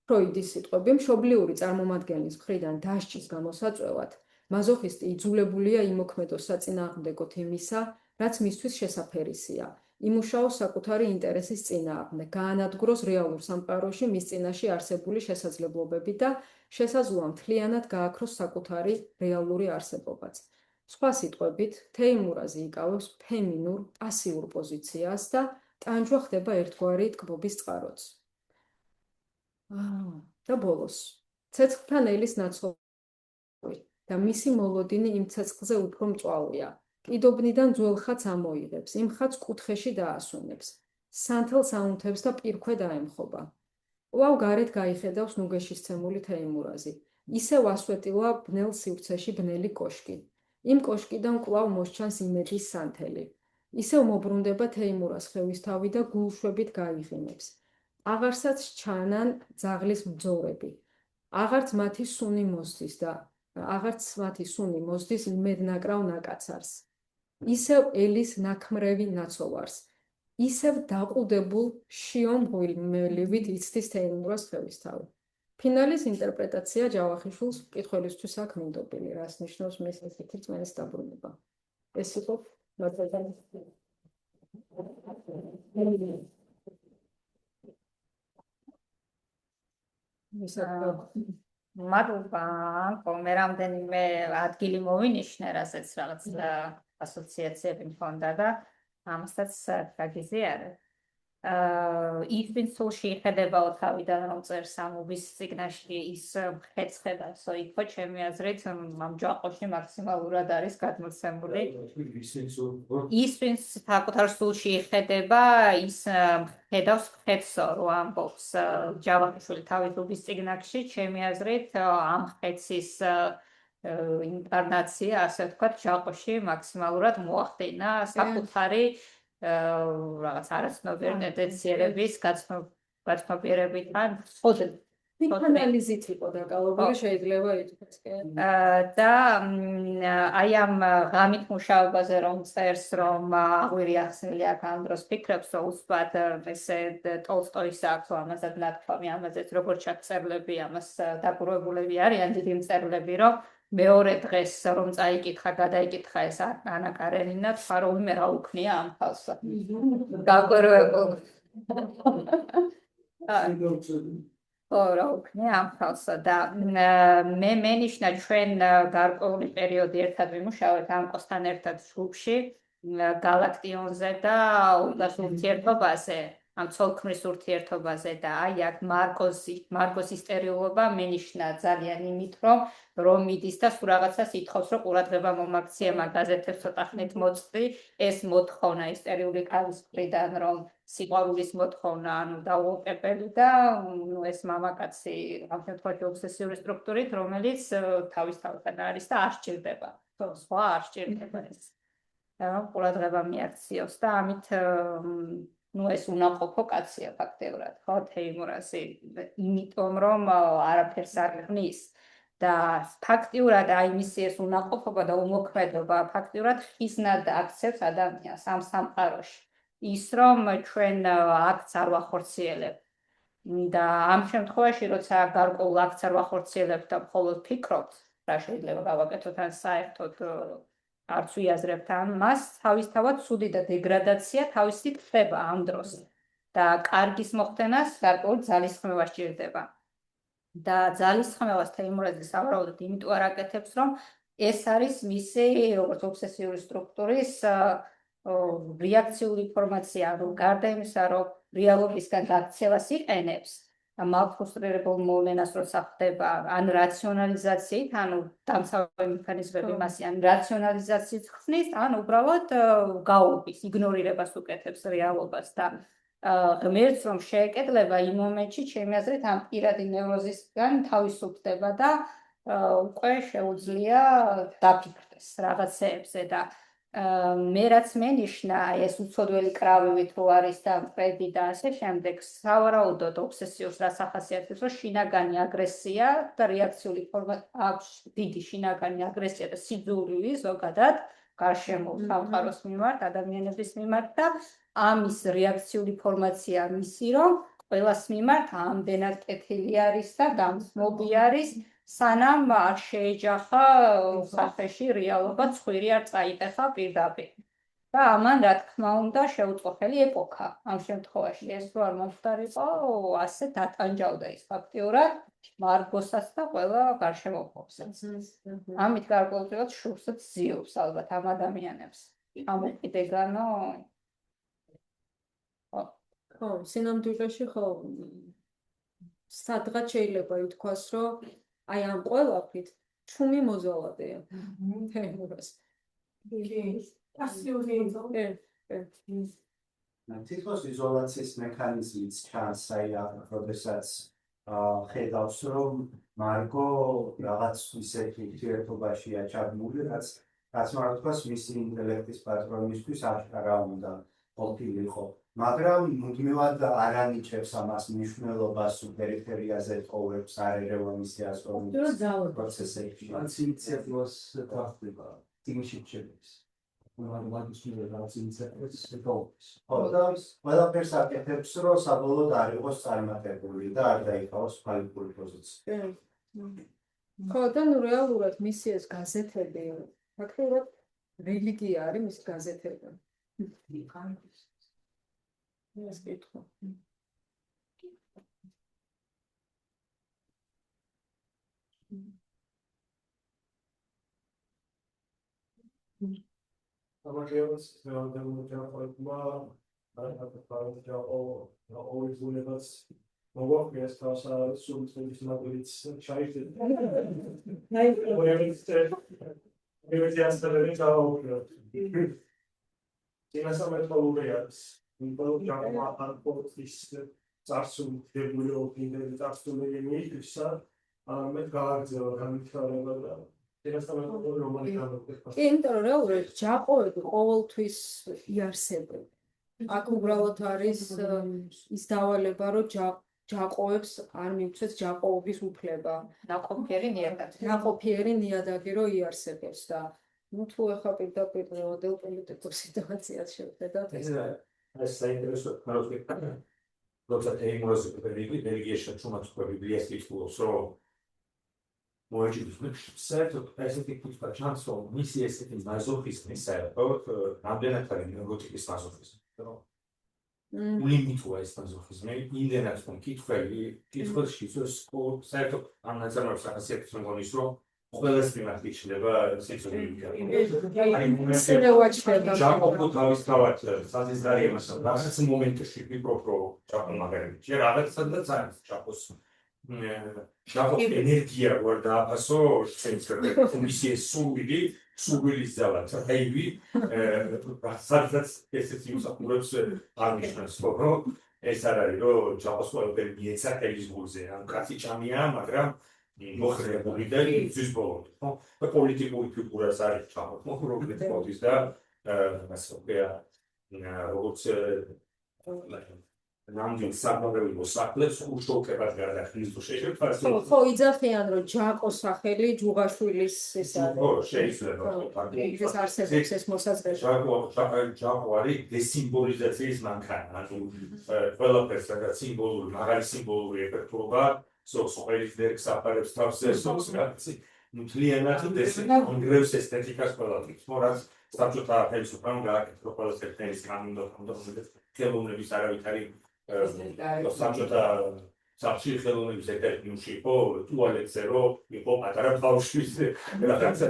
ფროიდის სიტყვები მშობლიური წარმომადგენლის მხრიდან დასჯის გამოსაწვევად, მაზოხისტი იძულებულია იმოქმედოს საწინააღმდეგოდ იმისა, რაც მისთვის შესაფერისია. იმუშაოს საკუთარი ინტერესის წინააღმდეგ, გაანადგუროს რეალურ სამყაროში მის წინაშე არსებული შესაძლებლობები და შესაძლოა მთლიანად გააქროს საკუთარი რეალური არსებობაც. სხვა სიტყვებით, თეიმურაზი იკავებს ფემინურ, პასიურ პოზიციას და ტანჯვა ხდება ერთგვარი ტკბობის წყაროც. და ბოლოს, ცეცხლთან ელის ნაცხოვი და მისი მოლოდინი იმ ცეცხლზე უფრო მწვავეა. კიდობნიდან ძველ ხატს ამოიღებს, იმ ხატს კუთხეში დაასვენებს. სანთელს აუნთებს და პირქვე დაემხობა. კვლავ გარეთ გაიხედავს ნუგეშისცემული თეიმურაზი. ისევ ასვეტილა ბნელ სივრცეში ბნელი კოშკი. იმ კოშკიდან კვლავ მოსჩანს იმედის სანთელი. ისევ მობრუნდება თეიმურას ხევისთავი და გულშვებით გაიღიმებს. აღარსაც ჩანან ძაღლის ბრძოლები. აღარც მათი სუნი მოსდის იმედნაკრავ ნაკაცარს. ისევ ელის ნაქმრევი ნაცოვარს. ისევ დაყუდებულ შიომღვიმელივით იცდის თეიმურას ხევისთავი. ფინალის ინტერპრეტაცია ჯავახიშვილს მკითხველისთვის აქ მინდობილი, რას ნიშნავს მის ესეთი რწმენის დაბრუნება. ეს იყო მადლობა, მე რამდენიმე ადგილი მოვინიშნე, რასაც რაღაც ასოციაციები მქონდა და ამასაც გაგიზიარებ. ის ვინც სულ შეიხედებაო თავიდან რომ წერს ამობის წიგნაში ის მხედრებასო იქო ჩემი აზრით ამ ჯაყოში მაქსიმალურად არის გადმოცემული. ის ვინც საკუთარ სულ შეიხედება ის ხედავს მხედრსო რომ ამბობს ჯავახიშვილი თავის წიგნში ჩემი აზრით ამ მხედრის ინკარნაცია ასე ვთქვათ ჯაყოში მაქსიმალურად მოახდინა საკუთარი რაღაც არაცნობიერი ტენდენციების გაცნობიერებით ან ფინალიზით იყო დაკავებული შეიძლება ითქვას კი და აი ამ ღამით მუშაობაზე რომ წერს რომ აღვირი ახსნილი აქ ამ დროს ფიქრებს რომ უცბად ესე ტოლსტოის აქვს ამაზად ნათქვამი ამაზეც როგორც ჩაწერლები ამას დაკურებულები არიან დიდი მწერლები რომ მეორე დღეს რომ წაიკითხა გადაიკითხა ეს ანა კარენინა თქვა რომ მე რა უქნია ამ თავს გაგვერვებულ რა უქნია ამ თავს და მე მენიშნა ჩვენ გარკვეული პერიოდი ერთად ვიმუშავეთ ამკოსთან ერთად ჯგუფში გალაქტიონზე და ურთიერთობაზე ამ ცოლქმრის ურთიერთობაზე და აი აქ მარკოსის სტერილობა მენიშნა ძალიან იმით რომ მიდის და სულ რაღაცას ითხოვს რომ ყურადღება მომაქცია მაგაზეთებს ცოტა ხნით მოწვი ეს მოთხოვნა ისტერიული კალის მხრიდან რომ სიყვარულის მოთხოვნა ანუ დაუყებელი და ეს მამაკაცი ამ შემთხვევაში ობსესიური სტრუქტურით რომელიც თავისთავად არის და არ სჭირდება სხვა არ სჭირდება ეს ყურადღება მიაქციოს და ამით ეს უნაყოფო კაცია ფაქტიურად, ხო, თეიმურაზი, იმიტომ რომ არაფერს არ ხნის და ფაქტიურად აი მისი ეს უნაყოფობა და უმოქმედობა ფაქტიურად ხიზნად აქცევს ადამიანს ამ სამყაროში. ის რომ ჩვენ აქც არ ვახორციელებთ და ამ შემთხვევაში როცა გარკვეულ აქც არ ვახორციელებთ და მხოლოდ ფიქრობთ, რა შეიძლება გავაკეთოთ ან საერთოდ არც ვიაზრებთ მას თავისთავად ცუდი და დეგრადაცია თავისით ხდება ამ დროს და კარგის მოხდენას გარკვეული ძალისხმევა სჭირდება და ძალისხმევას თეიმურაზი სავარაუდოდ იმიტომ არ აკეთებს რომ ეს არის მისი როგორც ობსესიური სტრუქტურის რეაქციული ფორმაცია რომ გარდა იმისა რომ რეალობისგან გაქცევას იყენებს მალფრუსტრირებულ მოვლენას როცა ხდება ან რაციონალიზაციით, ანუ დამცავი მექანიზმები მასი ან რაციონალიზაციით ხსნის, ან უბრალოდ გაუგის, იგნორირებას უკეთებს რეალობას და ღმერთს რომ შეეკეთლება იმ მომენტში, ჩემი აზრით, ამ პირადი ნევროზისგან თავისუფლდება და უკვე შეუძლია დაფიქრდეს რაღაცეებზე და მე რაც მენიშნა ეს უცოდველი კრავივით რო არის და მტრედი და ასე შემდეგ სავარაუდოდ ობსესიურს რაც ახასიათებს რომ შინაგანი აგრესია და რეაქციული ფორმა აქვს დიდი შინაგანი აგრესია და სიძულვი ზოგადად გარშემო სამყაროს მიმართ ადამიანების მიმართ და ამის რეაქციული ფორმაცია მისი რომ ყველას მიმართ ამდენად კეთილი არის და გამწმობი არის სანამ არ შეეჯახა სახეში რეალობა ცხვირი არ წაიტეხა პირდაპირ და ამან რა თქმა უნდა შეუწყო ხელი ეპოქა ამ შემთხვევაში ეს რო არ მომხდარიყო ასე დატანჯავდა ის ფაქტიურად მარგოსაც და ყველა გარშემოყოფსაც ამით გარკვეულწილად შურსაც ზიობს ალბათ ამ ადამიანებს ამ უკიდეგანო ხო სინამდვილეში ხო სადღაც შეიძლება ითქვას რომ აი ამ ყველაფრით ჩუმი მოზალადეა. თითქოს იზოლაციის მექანიზმიც ჩანს, აი როდესაც ხედავს რომ მარგო რაღაც ისეთი ურთიერთობაშია ჩაბმული, რაც მაგათქვას მისი ინტელექტის პატრონისთვის აღარა უნდა ყოფილიყო. მაგრამ მუდმივად არ ანიჭებს ამას მნიშვნელობას პერიფერიაზე ტოვებს არერევანისი ასწავლების პროცესებში. რაც ინიციატივას დახვდება, ტიმში ჩერებს. მაგის რაღაც ინიციატივას ტოვებს. ხო, და ყველაფერს აკეთებს, რომ საბოლოოდ არ იყოს წარმატებული და არ დაიხაოს ფალიკური პოზიცია. ხო, და ნუ რეალურად მისი ეს გაზეთები, ფაქტობრივად რელიგია არის მისი გაზეთები. ეს კითხვა. ამაჟეროს დემონსტრაცია არა ორიზუნებას მოგვაქვს თასა სულწმის მაგალითს ჩაიჭერეთ. აი, მივეძიასწრები ჩაუყროთ. იმასამეთვალურიას People jump up and forth this წარსული დეგვიოდინდელი წარსული მიიქცა მე გააგზავნა გამითვალება და ერთმანეთს რომანი გამოგხდა. კი, იმიტომ რომ რეალურად ჯაყოები ყოველთვის იარსებენ. აქ უბრალოდ არის ის დავალება, რომ ჯაყოებს არ მივცეთ ჯაყოობის უფლება. ნაყოფიერი ნიადაგი. ნაყოფიერი ნიადაგი რო იარსებებს და ну თუ ეხა პირდაპირ გეოპოლიტიკურ სიტუაციას შევხედავთ ეს საინტერესო ხაროთი როცა ეიმროსი რელიგიაში ჩუმაც ბიბლიას კითხულობს რომ მოეჭვით საერთოდ ესეთი კითხვა ჩანს რომ მისი ესეთი მაზოხიზმი საერთოდ რამდენად არის ნევროტიკის მაზოხიზმი რომ ლიმიტოა ეს მაზოხიზმი იმდენად რომ კითხველში საერთოდ ამ ნაწარმოებს ახასიათებს მგონის რომ ყველას მიმართ იშლება სიცოცხლე. ჯაკობო თავის თავად საზიზარიებას რაღაც მომენტში ვიპრობ რომ ჯაკო მაგალითად ჯერ რაღაცადაც არის ჯაკოს ჯაკოს ენერგია ვარ დააფასო შეიძლება მისი სუგილის ძალა წაივი სადაც ესეთი უსახურებს აღნიშნავს რომ ეს არ არის რომ ჯაკოს ყველაფერი მიეცა ხელის გულზე ან კაცი ჭამია მაგრამ მოხრებული და იცის ბოლომდე, ხო? და პოლიტიკური ფიგურას არის ჩამოთ, მოხრობილიც მოდის და ასე ვქია, როგორც ნამდვილ საქმეებო საქმეს უშუალოდ გადახდის თუ შეიძლება ხო, იძახიან რომ ჯაკოს სახელი ჯუღაშვილის ეს არის. ხო, შეიძლება. ეს არსებობს ეს მოსაზრება. ჯაკო არის დესიმბოლიზაციის მანქანა, ანუ ყველაფერს რაღაც სიმბოლური, მაღალი სიმბოლური ეფექტურობა სოხელის დერგს აფარებს თავს ესოს რაღაცი მთლიანად კონგრევს ესთეტიკას ყველაფერს მორაც საბჭოთა ხელისუფლებამ გააკეთა ყველას ერთენის კანონდა ხელოვნების არავითარი საბჭოთა საბჭოთა ხელოვნების ეკономიში იყო ტუალეტზე რომ იყო პატარა ბავშვის რაღაცა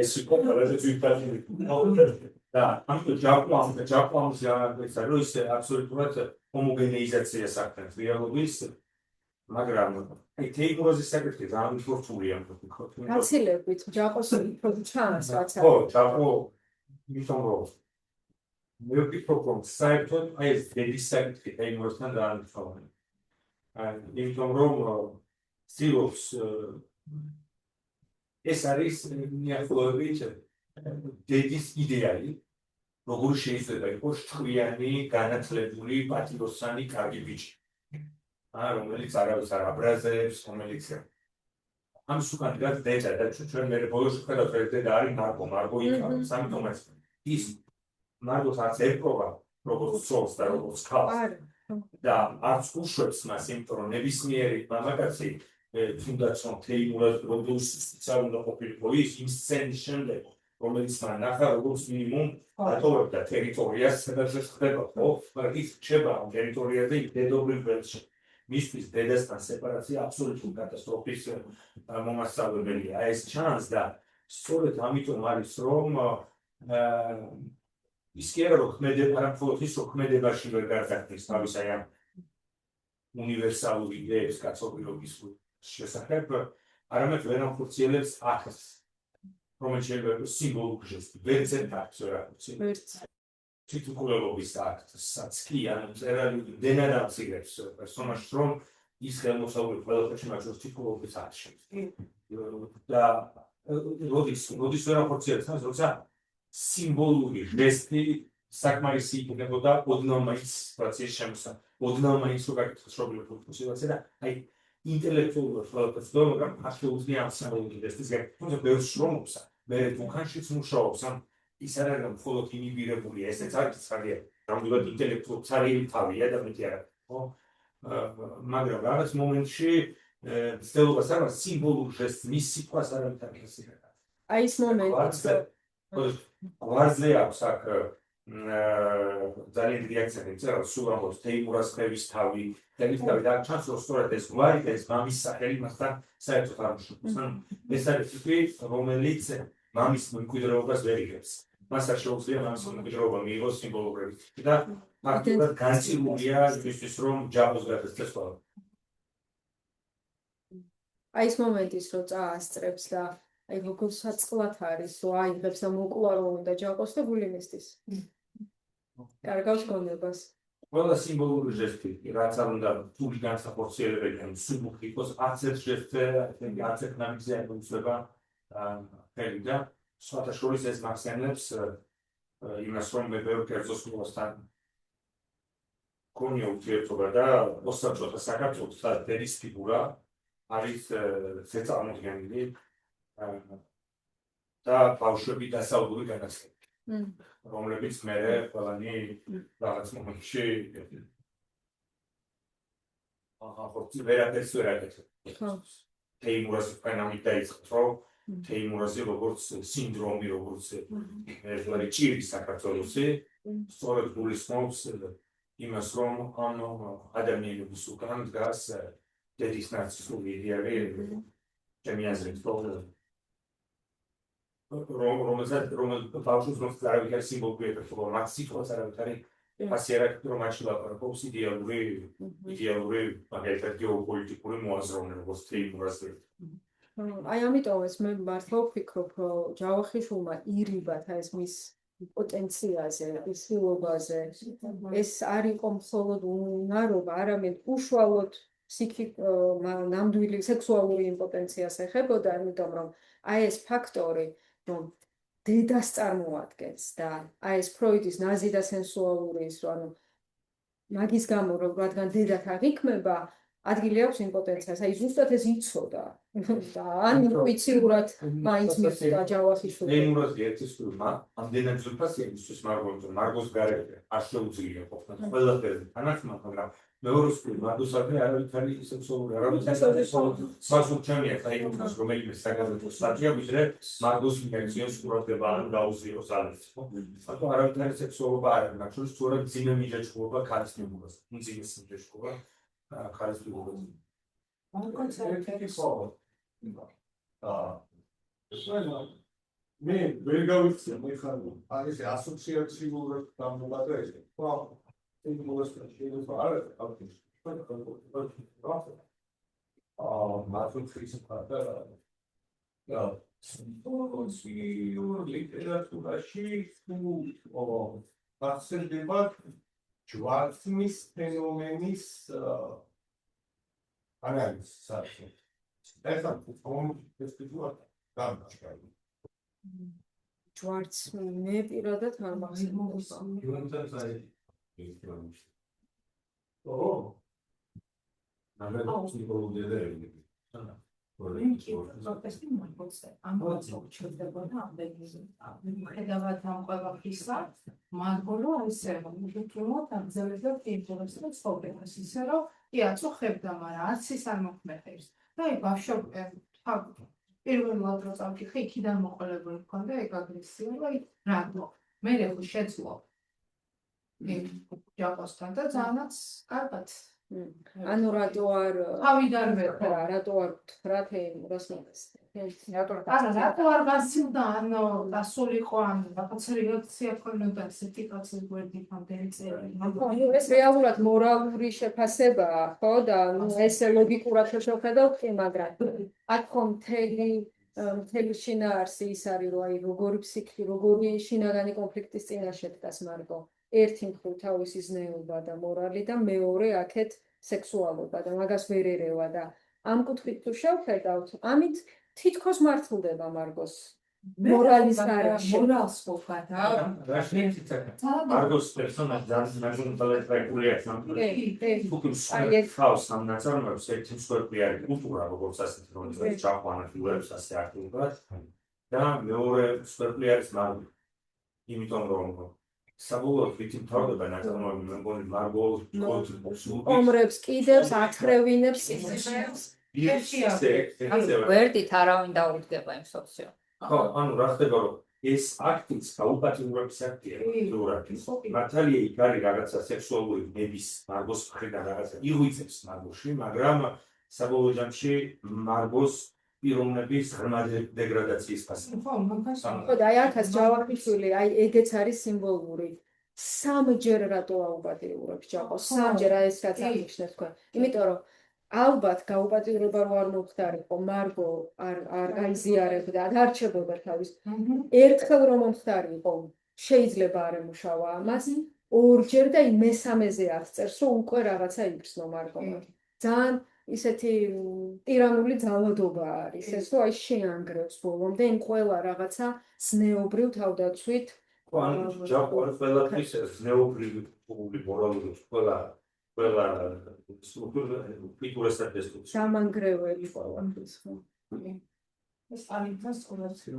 ეს იყო ყველაზე ძვირფასი და ამიტომ ჯაკვამზე ეს არის რომ ის აბსოლუტურად ჰომოგენეიზაცია საქმეს რეალობის მაგრამ აი თეიმურაზის საკითხი ძალიან ფორტულია ვთქვათ. გაცილებით ჯაყოს უფრო ჩანს რაც ხო, ჯაყო იმიტომ რომ მე ვფიქრობ რომ საერთოდ აი ეს დედის საკითხი თეიმურაზთან ძალიან მნიშვნელოვანია. იმიტომ რომ ცდილობს ეს არის მიახლოებით დედის იდეალი როგორი შეიძლება იყოს ჭკვიანი, განათლებული, პატიოსანი, კარგი ბიჭი. რომელიც არავის არ აბრაზებს, რომელიც ამის უკან დგას დედა და ჩვენ მე ბოლოს ვხედავთ რომ დედა არის მარგო იქავს, ამიტომაც ის მარგოს არც ერკვება როგორც სოლს და როგორც ქალს და არც უშვებს მას, იმიტომ რომ ნებისმიერი მამაკაცი თუნდაც რომ თეიმურაზ როგორც სპეციალ უნდა ყოფილიყო ის იმ სცენის შემდეგ რომელიც მან ნახა როგორც მინიმუმ ატოვებდა ტერიტორიას სადაც ეს ხდება ხო მაგრამ ის რჩება ამ ტერიტორიაზე დედობრივ ველში მისთვის დედასთან სეპარაცია აბსოლუტური კატასტროფის მომასწავლებელია ეს ჩანს და სწორედ ამიტომ არის რომ ის კი არა რომ ქმედება არა მხოლოდ ის რომ ქმედებაში ვერ გარდაქმნის თავის აი ამ უნივერსალური იდეების კაცობრიობის შესახებ არამედ ვერ ახორციელებს აქტს რომელიც შეიძლება იყოს სიმბოლური ჟესტი ვერც ერთ აქტს ვერ ახორციელებს თვითმკვლელობის აქტსაც კი ან წერალი დენა დამცირებს პერსონაჟს რომ ის ხელმოსავლური ყველაფერში მაგას თვითმკვლელობის აქტში და როდის ვერ ახორციელებს მას როცა სიმბოლური ჟესტი საკმარისი იქნებოდა ოდნავ მაინც სიტუაციის შემოსა ოდნავ მაინც რო გაკეთოს პრობლემური სიტუაცია და აი ინტელექტუალურად ყველაფერს დო მაგრამ ახლა ამ სიმბოლური ჟესტის თუმცა ბევრს შრომობს მე თუნქანშიც მუშაობს ამ ის არ არის მხოლოდ ინიბირებულია ესეც არის ძალიან რამდენად ინტელექტუალური ცარიელი თავია და მეტი არა ხო მაგრამ რაღაც მომენტში ცდილობას არ აქვს სიმბოლურ ჟესტს მის სიტყვას არ ამიტაკისება აი ეს მომენტი გვარზე აქვს აქ ძალიან დიდი აქცენტი წერა სულ ამბობს თეიმურაზ ხევის თავი და ის თავი და ჩანს რომ სწორედ ეს გვარი და ეს მამის სახელი მასთან საერთოდ არ მუშაობს ეს არის ტიპი რომელიც მამის მემკვიდრეობას ვერ იღებს მას არ შეუძლია მამის მემკვიდრეობა მიიღოს სიმბოლურებით და ფაქტობრივად განცილულია იმისთვის რომ ჯაყოს გადასცეს ყველა აი ეს მომენტის რომ წაასწრებს და აი როგორ საწყლად არის რომ აიღებს და მოკლა რომ უნდა ჯაყოს და გული მისდის კარგავს გონებას ყველა სიმბოლური ჟესტი რაც არ უნდა თული განსახორციელებელი ან სუბუქი იყოს არც ერთ ჟესტზე არც ერთ ნამიზე არ მოიცვა ხელი და სხვათა შორის ეს მახსენებს იმას რომ მე ბევრ კერძო სკოლასთან გონია ურთიერთობა და ოსტატოთა საქართველოს და დედის ფიგურა არის ზეწამოდგენილი და ბავშვები დასავლური განათლებით რომლებიც მე ყველანი რაღაც მომენტში ვერაფერს ვერ აკეთებ თეიმურაზ ფენომენი დაიწყო რომ თეიმურაზი როგორც სინდრომი როგორც ერთგვარი ჭირი საქართველოსი სწორედ გულისხმობს იმას რომ ამ ადამიანების უკან დგას დედის ნაცისტური იდეები ჩემი აზრით რომელსაც ბავშვს რომ არავითარი არის სიმბოლური ეფექტი მათ სიტყვას არავითარი ასე რომ მაშინ ლაპარაკობს იდეალური მაგალითად გეოპოლიტიკური მოაზროვნე როგორც თეიმურაზი აი ამიტომაც მე მართლა ვფიქრობ რომ ჯავახიშვილმა ირიბათ ეს მის პოტენციალზე ის ხილობაზე ეს არ იყო მხოლოდ უნარობა არამედ უშუალოდ ნამდვილი სექსუალური იმპოტენციას ეხებოდა იმიტომ რომ აი ეს ფაქტორი რომ დედას წარმოადგენს და აი ეს ფროიდის ნაზი და სენსუალური ის რომ ანუ მაგის გამო რომ რადგან დედა აღიქმება ადგილი აქვს იმპოტენციას აი ზუსტად ეს იცოდა და ან ინტუიციურად მაინც მისდა ჯავახიშვილი თეიმურაზი ერთის თურმა ამდენად ზუსტად იმისთვის მარგოს გარეთ არ შეუძლია ყოფნა ყველაფერზე თანახმად მაგრამ მეორის მარგოსადმი არავითარი სექსუალური არავითარი სასურჩემია საერთოდ რომელიმე საგაზეთო სტატია ვიდრე მარგოს ინფექციის ყურადღება არ გაუზიოს ალებს ხო ანუ არავითარი სექსუალობა არ არის მაგრამ სწორედ ძიმე მიჯაჭვობა ქალის მიმობას ძიმის მიჯაჭვობა ქალის მიმობას მე ვერ გავიქცია მე ხარ აი ეს ასოციაციურად დამოუკიდე ეს ხო ეს მოვესწრე შეიძლება არა მათუცის პარტა და ლიტერატურაში თუ ახსენდება ჯვარცმის ფენომენის ანალიზი საერთოდ ეხლა ეს თვითონ გამჭირდება ჯვარც მე პირადად არ მახსენდება. ხედავთ ამ ყველაფრისა, მაგალო ისე რომ მიგეკიმოთ აგზავნებდა პირობებს და ცხოვრებას ისე რომ კი აწუხებდა, მაგრამ არც ის არ მოხმეხებს. და აი ბავშვი პირველად რო წავკითხე, იქიდან მოყოლებული მქონდა ეგ აგრესია, აი რატო? მე ხო შეძლო. ჯაყოსთან და ძალიანაც კარგად. ანუ რატო არ თავიდანვე რატო არ ვთხრათ რას არა, რატო არ გასცილდა, ანუ დასულიყო, ანუ რაღაცა რეაქცია ქონოდა სიტუაციის გვერდით ამდენი წელი. ეს რეალურად მორალური შეფასებაა, ხო და ეს ლოგიკურად შევხედავ კი, მაგრამ აქ ხომ მთელი შინაარსი ის არის, რომ აი როგორი შინაგანი კონფლიქტის წინაშე დგას მარგო. ერთი მხრივ თავისი ზნეობა და მორალი და მეორე აქეთ სექსუალობა და მაგას ვერ ერევა და ამ კუთხით თუ შევხედავთ, ამით თითქოს მართლდება მარგოს მორალის გარშე. მორალს ყოფათ, მარგოს პერსონაჟი ძალიან ინტელექტუალია ხავს ამ ნაწარმოებს ერთი მსხვერპლი არის კულტურა როგორც ასეთი რომელიც ჩაყვანა ფილმებს ასე აქტიურად და მეორე მსხვერპლი არის მარგო იმიტომ რომ საბოლოოდ ვით მთავრდება ნაწარმოები მე მგონი მარგო ომრებს კიდევს ათრევინებს სიცოცხლეს გვერდით არავინ დაუდგება იმ სოციო ხო, ანუ რა ხდება რომ ეს აქტიც გაუპატიურების აქტია ფაქტურად. მართალია იქ არის რაღაცა სექსუალური ნების მარგოს მხრიდან რაღაცა იღვიწებს მარგოში, მაგრამ საბოლოო ჯამში მარგოს პიროვნების ღრმა დეგრადაციის ფასი. ხო და აი აქაც ჯავახიშვილი, აი ეგეც არის სიმბოლური. სამჯერ რატო აუპატიურებს ჯაყოს? სამჯერ აი ეს რაც აღნიშნეთ თქვენ. იმიტომ რომ ალბათ გაუპატიურება რო არ მომხდარიყო, მარგო არ აიზიარებდა, არ არჩებოდა თავის. ერთხელ რომ მომხდარიყო, შეიძლება არ ემუშავა ამას, ორჯერ და მესამეზე აღწერს, რომ უკვე რაღაცა იგრძნო მარგომა. ძალიან ისეთი ტირანული ძალადობა არის ეს, რომ აი შეანგრევს ბოლომდე იმ ყველა რაღაცა ზნეობრივ თავდაცვით. ხო, ანუ ჯაყო ყველაფრის ზნეობრივი მორალური ყველა ფიგურასთან დესტრუქცია. დამანგრეველი ყველაფრის ხო. ეს ალითას ყოველთვის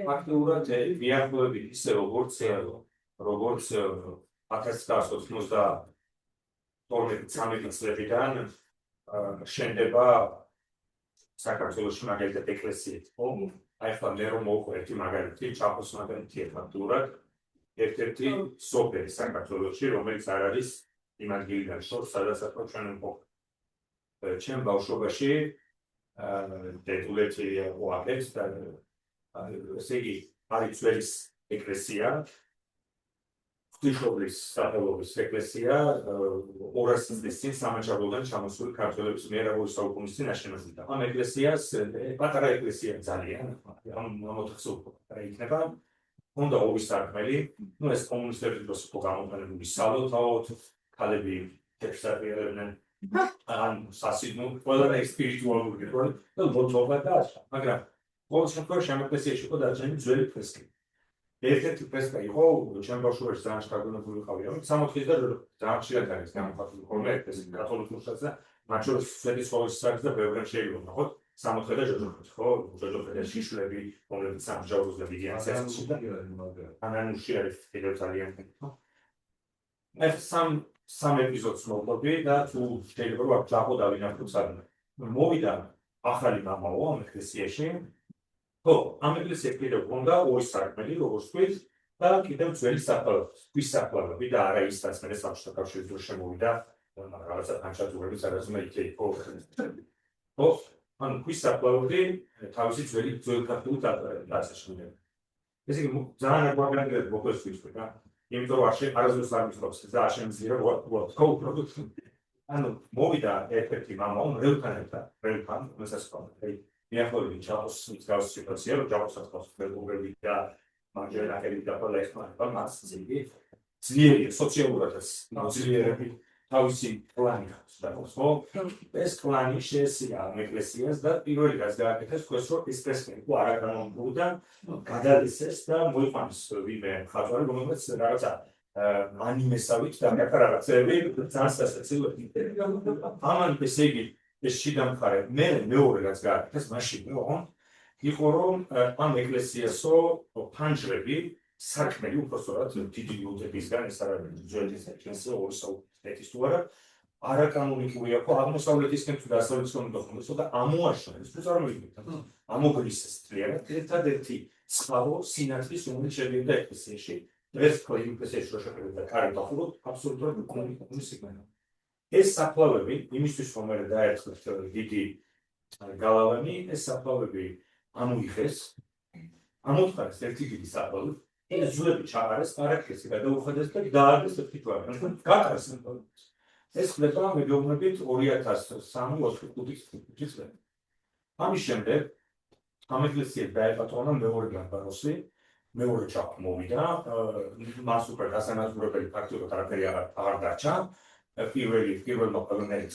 ფაქტურად მიახლოებით ისე როგორც 1992 წლებიდან შენდება საქართველოში მაგალითად ეკლესიით, ხო? აი ხლა მე რომ მოვყვე ერთი მაგალითი, ჩაყოს მაგალითი ფაქტურად ერთ-ერთი სოფელი საქართველოში, რომელიც არ არის იმ ადგილიდან შორს, სადაც ჩვენ ვმყოფ. ჩემ ბავშვობაში დედულეთი უახლებს და ესე იგი არის ძვლის ეკლესია, ღვთისმშობლის სახელობის ეკლესია 200 წლის წინ სამაჩაბლოდან ჩამოსული ქართველების მიერ 20 საუკუნის წინ აშენებდა. ამ ეკლესიას პატარა ეკლესია ძალიან, ამ 4 პატარა იქნება. უნდა ორი სარკმელი, ну ეს კომუნისტების დროს იყო გამოყენებული სალოთავოდ, ქალები თექსტარიელებდნენ, ან სასიდნო, ყველა სპირიტუალური გეტყვი და მოძობა და ასე. მაგრამ ყოველ შემთხვევაში ამ ეკლესიაში იყო დარჩენილი ძველი ფრესკი. ერთ-ერთი ფრესკა იყო, ჩემ ბავშვობაში ძალიან შეგაგონებული ვიყავი, რომ 60-ის და ძალიან ხშირად არის გამოხატული ხოლმე ეს კათოლიკურსაც და მათ შორის სვეტიცხოვლის სახის და ბევრგან შეიძლება ნახოთ 60 და ჯოჯოხეთი, ხო? ჯოჯოხეთი და შიშლები, რომლებიც სამჟავროს და ვიგიანციაში და ანანუში არის კიდევ ძალიან ხო? ეს სამ ეპიზოდს მოვყვები და თუ შეიძლება რომ ჯაყო დავინახოთ სადმე. მოვიდა ახალი მამაო ამ ეკლესიაში. ხო, ამ ეკლესიას კიდევ ჰქონდა ორი სარკმელი, როგორც ვთქვით, და კიდევ ძველი ქვის საფლავები და არა ის რაც მე საბჭოთა კავშირის დროს შემოვიდა, რაღაცა განშტოებები სადაც მე იქ იყო. ხო, ანუ ქვის საფლავები თავისი ძველი ქართული დაწესებულია. ესე იგი ძალიან აგვაგანებელია მოკლედ ვიტყვი რა. იმიტომ რომ არასდროს არ მისწრობს და არ შემიძლია პროდუქტი. ანუ მოვიდა ერთ-ერთი მამა რელთან მოსასწავლად. მიახლოვებით ჯავახის მსგავსი სიტუაცია, რომ ჯავახსაც ყავს მეგობრები და მარჯვენა ნახევარი და ყველა ეხმარება მას ძირი. ძლიერი სოციალურადაც მოძლიერები თავისი პლანი აქვს და ხო ეს პლანი შეესია ეკლესიას და პირველი რაც გააკეთეს თქვენს რომ ეს პრესმენკო არაგანონებოდა გადადეს და მოიყვანს ვინმე ხაზარი რომელსაც რაღაცა ანიმესავით და რაღაცები ძალიან სასაცილოა. ამან ესე იგი ეს შიდა მხარე მეორე რაც გააკეთეს მაშინ იყო რომ ამ ეკლესიასო ფანჯრები საქმელი უпростоრად დიდი იუდეებისგან ეს არ არის ძველი ეკლესია ორსაუკეთეს თუ არა არაკანონიკური იყო აღმოსავლეთისკენ თუ დასავლეთისკენ დახვდეს და ამოაშენეს თუ წარმოიდგინეთ ამოგრისეს ტრიალად ერთადერთი წყარო სინათლის რომელიც შედიოდა ეკლესიაში დღეს ხო იმ ეკლესიაში რო შეხედეთ კარი დახუროთ აბსოლუტურად უკონიკური სიგნალი ეს საფლავები იმისთვის რომ მე დაერწყეთ დიდი გალავანი ეს საფლავები ამოიხეს ამოთხარეს ერთი დიდი საფლავი ეს ძვლები ჩაყარეს არაქესი გადაუხადეს და დაარდეს თვითონ გაკარეს ეს ხდება მეგობრებით 2003-2005 წლებში ამის შემდეგ ამ ეკლესიას დაეპატრონა მეორე გამბაროსი მეორე ჩაყ მოვიდა მას უკვე გასანადგურებელი ფაქტურად არაფერი აღარ დარჩა პირველმა ყველანაირი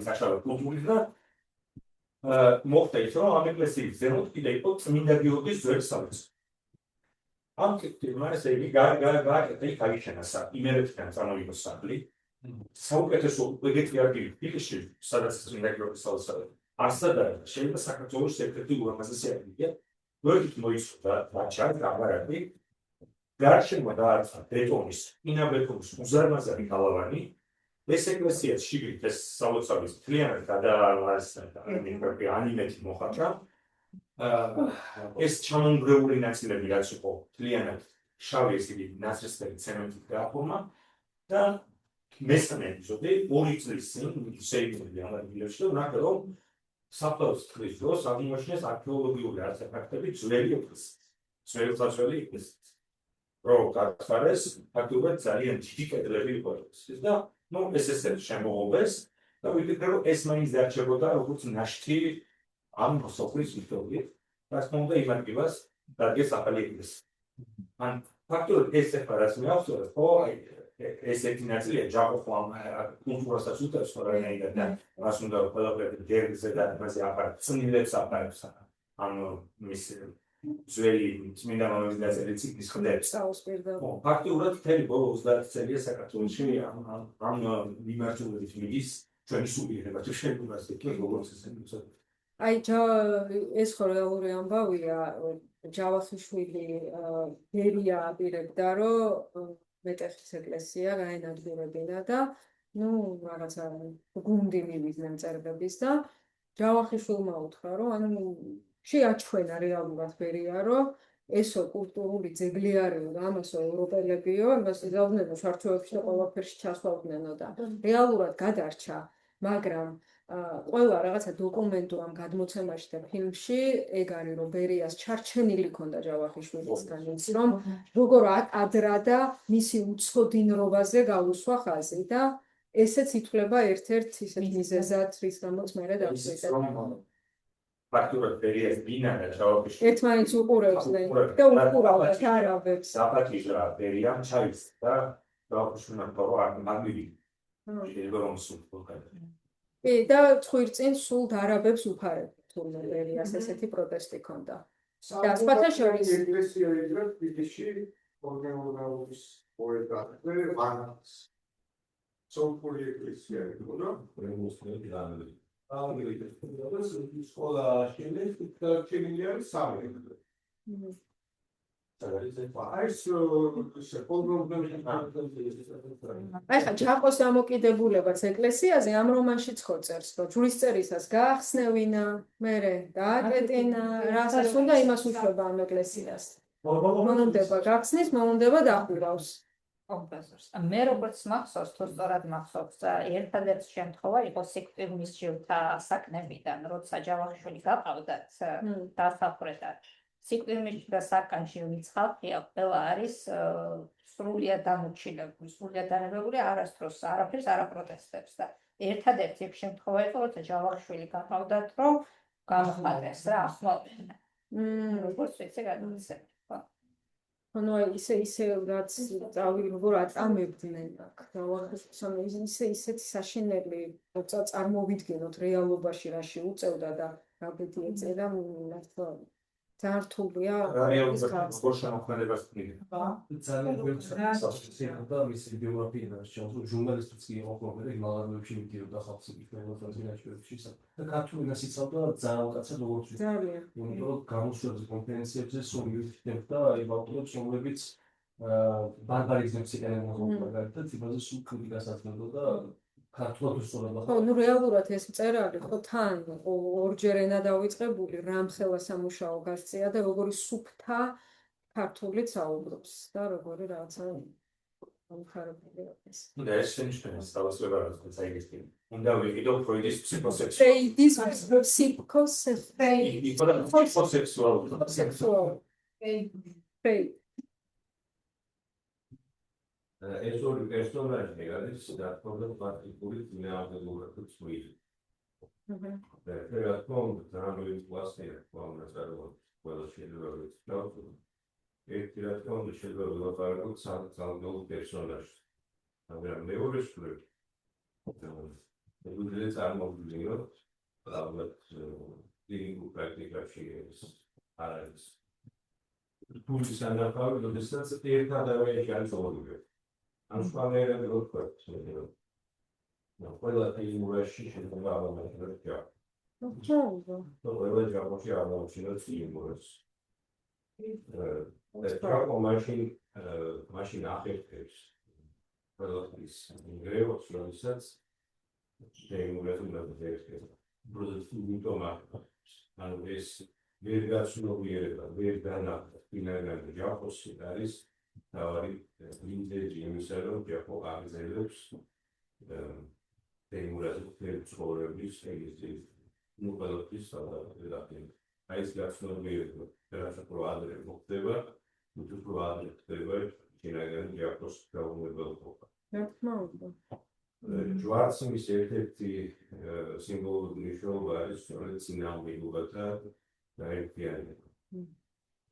წაშალა კულტურის და მოხდა ის რომ ამ ეკლესიის ზემოთ კიდე იყო წმინდა გიორგის ძველი სამლოცველო ამ კეთილმა ესე იგი გააკეთა იქ აღიშენა იმერეთიდან წარმოიღო სახლი საუკეთესო ეგეთი ადგილი თბილისში სადაც წმინდა გიორგის სამლოცველო არსადა შეიძლება საქართველოს ერთ-ერთი ულამაზესი ადგილია გვერდით მოიცვა დაჩა გამარაკი გარშემო დაარსა ბეტონის ინაბეტონის უზარმაზარი გალავანი ეს ეკლესია შიგნით ეს სამლოცველოს მთლიანად გადაალაზა და ანიმეთი მოხაჭა ეს ჩამონგრეული ნაწილები რაც იყო მთლიანად შავი ესე იგი ნაცრისფერი ცემენტით გააფორმა და მესამე ეპიზოდი 2 წლის წინ შეიქმნა ამ ადგილებში და ნახე რომ საფლავის ტყის დროს აღმოაჩინეს არქეოლოგიური არტეფაქტები ძველი ეკლესიის რო გახარეს ფაქტობრივად ძალიან დიდი კედლები იყო ეს და ნუ ეს შემოღობეს და ვიდრე რომ ეს მაინც დარჩებოდა როგორც ნაშთი ამ სოფლის ისტორიით რაც მომდა იმ ადგილას დადგეს ახალი ეკლესია. ან ფაქტობრივად ეს რაც მე ავსწორე ხო ესეთი ნაწილია ჯაყოხო ამ კულტურასაც უტევს ყველანაირად და მას უნდა ყველაფერი გერგზე და მასე აფარ ცნილებს აფარებს ანუ მის ძველი წმინდა მამების ნაწილი ციკლის ხდებს. ფაქტობრივად მთელი ბოლო 30 წელია საქართველოში ამ მიმართულებით მიდის ჩვენი სულიერება თუ შეგვიძლია ისე როგორც ესე აი ეს ხო რეალური ამბავია ჯავახიშვილი ბერია აპირებდა რომ მეტეხის ეკლესია გაენადგურებინა და ნუ რაღაცა გუნდი მივიდნენ წერდების და ჯავახიშვილმა უთხრა რომ ანუ შეაჩვენა რეალურად ბერია რომ ესო კულტურული ძეგლი არისო და ამასო ევროპელებიო იმას იზავდნენ შარჩოებში და ყველაფერში ჩასვავდნენო და რეალურად გადარჩა მაგრამ ყველა რაღაცა დოკუმენტო ამ გადმოცემაში და ფილმში ეგ არის რომ ბერიას ჩარჩენილი ქონდა ჯავახიშვილისგან ის რომ როგორ ადრა და მისი უცხოდინრობაზე გაუსვა ხაზი და ესეც ითვლება ერთ-ერთ ისეთ მიზეზად რის გამოც მე დავწერ ფაქტობრივად ბერიას ბინა და ჯავახიშვილი ერთმანეთს უყურებდნენ და უყურავთ არაბებს საფათიშა ბერიამ ჩაისწრა და ჯავახიშვილმა თორე არ მაგივი შეიძლება რომ სულთქა და ხვირწინ სულ არაბებს უფარებთ თურმე ბერიას ესეთი პროტესტი ქონდა. და სხვათა შორის ეკლესია იყო თბილისში ორგანიზაციის ორგანოზე ვანას. სოფური ეკლესია იყო და რემოსტები დაანებია. სკოლა შეიძლება სამი. აი ხა ჯაყოს დამოკიდებულებაც ეკლესიაზე ამ რომანშიც ხო წერს რომ ჯვრისწერისას გაახსნევინა მერე დააკეტინა რასაც უნდა იმას უშვება ამ ეკლესიას მომუნდება გახსნის მომუნდება დახვირავს კომპოზორს. მე როგორც მახსოვს, თუ სწორად მახსოვს, ერთადერთი შემთხვევა იყო სიკვდილის ჯილთა საკნებიდან, როცა ჯავახიშვილი გაყავდათ დასახვრეტად. სიკვდილის ჯილთა საკანში ვინც ხალხია, ყველა არის სრულიად დამორჩილებული, სრულიად დანებებული, არასდროს არაფერს არ აპროტესტებს და ერთადერთი შემთხვევა იყო, როცა ჯავახიშვილი გაყავდათ, რომ გამოხატეს რა ახმოვანა. როგორც ვიცი, გადმოცემ. ანუ აი ისე რაც როგორ აწამებდნენ აქ ისეთი საშინელი როცა წარმოვიდგენოთ რეალობაში რაში უწევდა და რა ბედი ეწერა მართლა ძალიან რთულია როგორ შემოქმედებას ქმნიდა ძალიან გვერდს და მისი ბიოგრაფია შეგვიძლია ჟურნალისტიც კი იყო ხოლმე მაღაზიებში მიდიოდა ხალხს იქნებოდა ძინაშვილში და ქართული ენას იცავდა ძალიან კაცად როგორც ვიცი ძალიან იმიტომ რომ გამოსვლებზე კონფერენციებზე სულ მივხვდებდა აი ავტორებს რომლებიც ბარბარიზმს იყენებდნენ მაგალითად თვითონ სულ კრიტიკას აწვდოდა ქართულად უსწორდება ხო ნუ რეალურად ეს მწერალი ხო თან ორჯერ ენა დავიწყებული რამხელა სამუშაო გასწია და როგორი სუფთა ქართულით საუბრობს და როგორი რაღაცა ამხარებელია ეს და ეს შენიშნება სწავლება რაც აიგესტი უნდა ვიყიდო ფროიდის ფსიქოსექსუალ ფრეიდის ფსიქოსექსუალ იყო და ფსიქოსექსუალ ფრეიდ ეს ორი პერსონაჟი არის დათმობილ პრაქტიკული წინააღმდეგობათა წვლილი. და რა თქმა უნდა, ძალიან კლასია, ყოველწლიურად ყველა შეიძლება ვიცნო. ერთი რა თქმა უნდა შეიძლება ვილაპარაკოთ საგალობ პერსონაჟს. მაგრამ მეორე მხრივ ეგრევე წარმოვიდგინო, ალბათ კლინიკურ პრაქტიკაში ეს არ არის. თუმცა სანახავი, როდესაც ერთ ადამიანში არის ორივე. ამ სპანერად რო ვთქვათ, ყველა ფილმში შეიძლება ავანტირებს ჯა. ყველა ჯამში ავანტირებს იმურს. და მაშინ ახერხებს ყველაფრის ინგრევს, როდესაც შეიმურეს უნდა დაერქება. პროდუქტივიტომ ანუ ეს ვერ გაცნობიერება, ვერ განახდა ფინალურად ჯახოსი არის თავი ინდეჯი იმისა რომ ჯახო აღზევებს დემურაზის ცხოვრების ეგეთი ნუ ყველაფრის სადაყრდენ აი ეს გაცნობიერება რაც უფრო ადრე მოხდება თუ უფრო ადრე ხდება ფინალურად ჯახოს გაუმებრობა რა თქმა უნდა ჯვარცმის ერთ-ერთი სიმბოლური მნიშვნელობა არის სწორედ წინააღმდეგობათა დაერთიანება.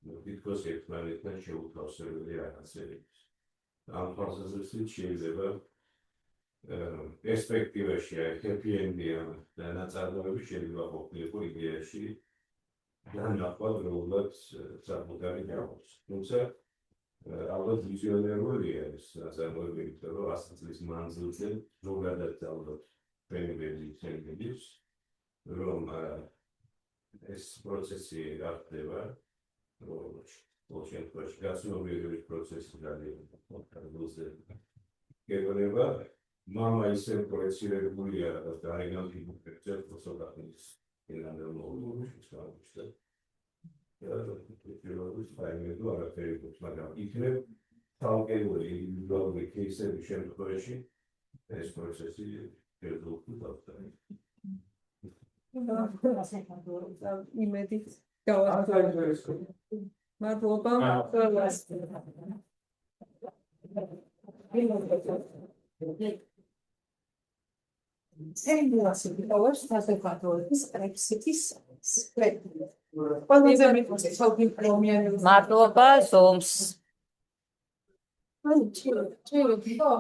თითქოს ერთმანეთთან შეუთავსებელი რაღაცებიც. ამ თვალსაზრისით შეიძლება პერსპექტივაში ჰეპი-ენდიან და ნაწარმოები შეიძლება ყოფილიყო იდეაში განაკვად რეულად საკუთარი ჯახოს. თუმცა ალბათ ვიზიონერულია ეს ნაწარმოები, იმიტომ რომ 100 წლის მანძილზე ზოგადად ალბათ ჩვენი ბედით რომ ეს პროცესი რა ხდება, რომ შემთხვევაში გაცნობიერების პროცესი გადაიღება. გეგონება მამა ისე პროექცირებულია და დაინალგიბებდა პროცესის ინანელმოულობის გამოსდა. მაგრამ იქნებ თავგებული ინდივიდუალური кейსების შემთხვევაში ეს პროცესი ერთდროულად იმედით გავაკეთე. მადლობა. სერიოზული ყოველს საზოგადოების Brexit-ის სპექტრი. ყველაზე მეტი ცალკე პრემიერი. მადლობა ზომს. აი, ჩირო, აა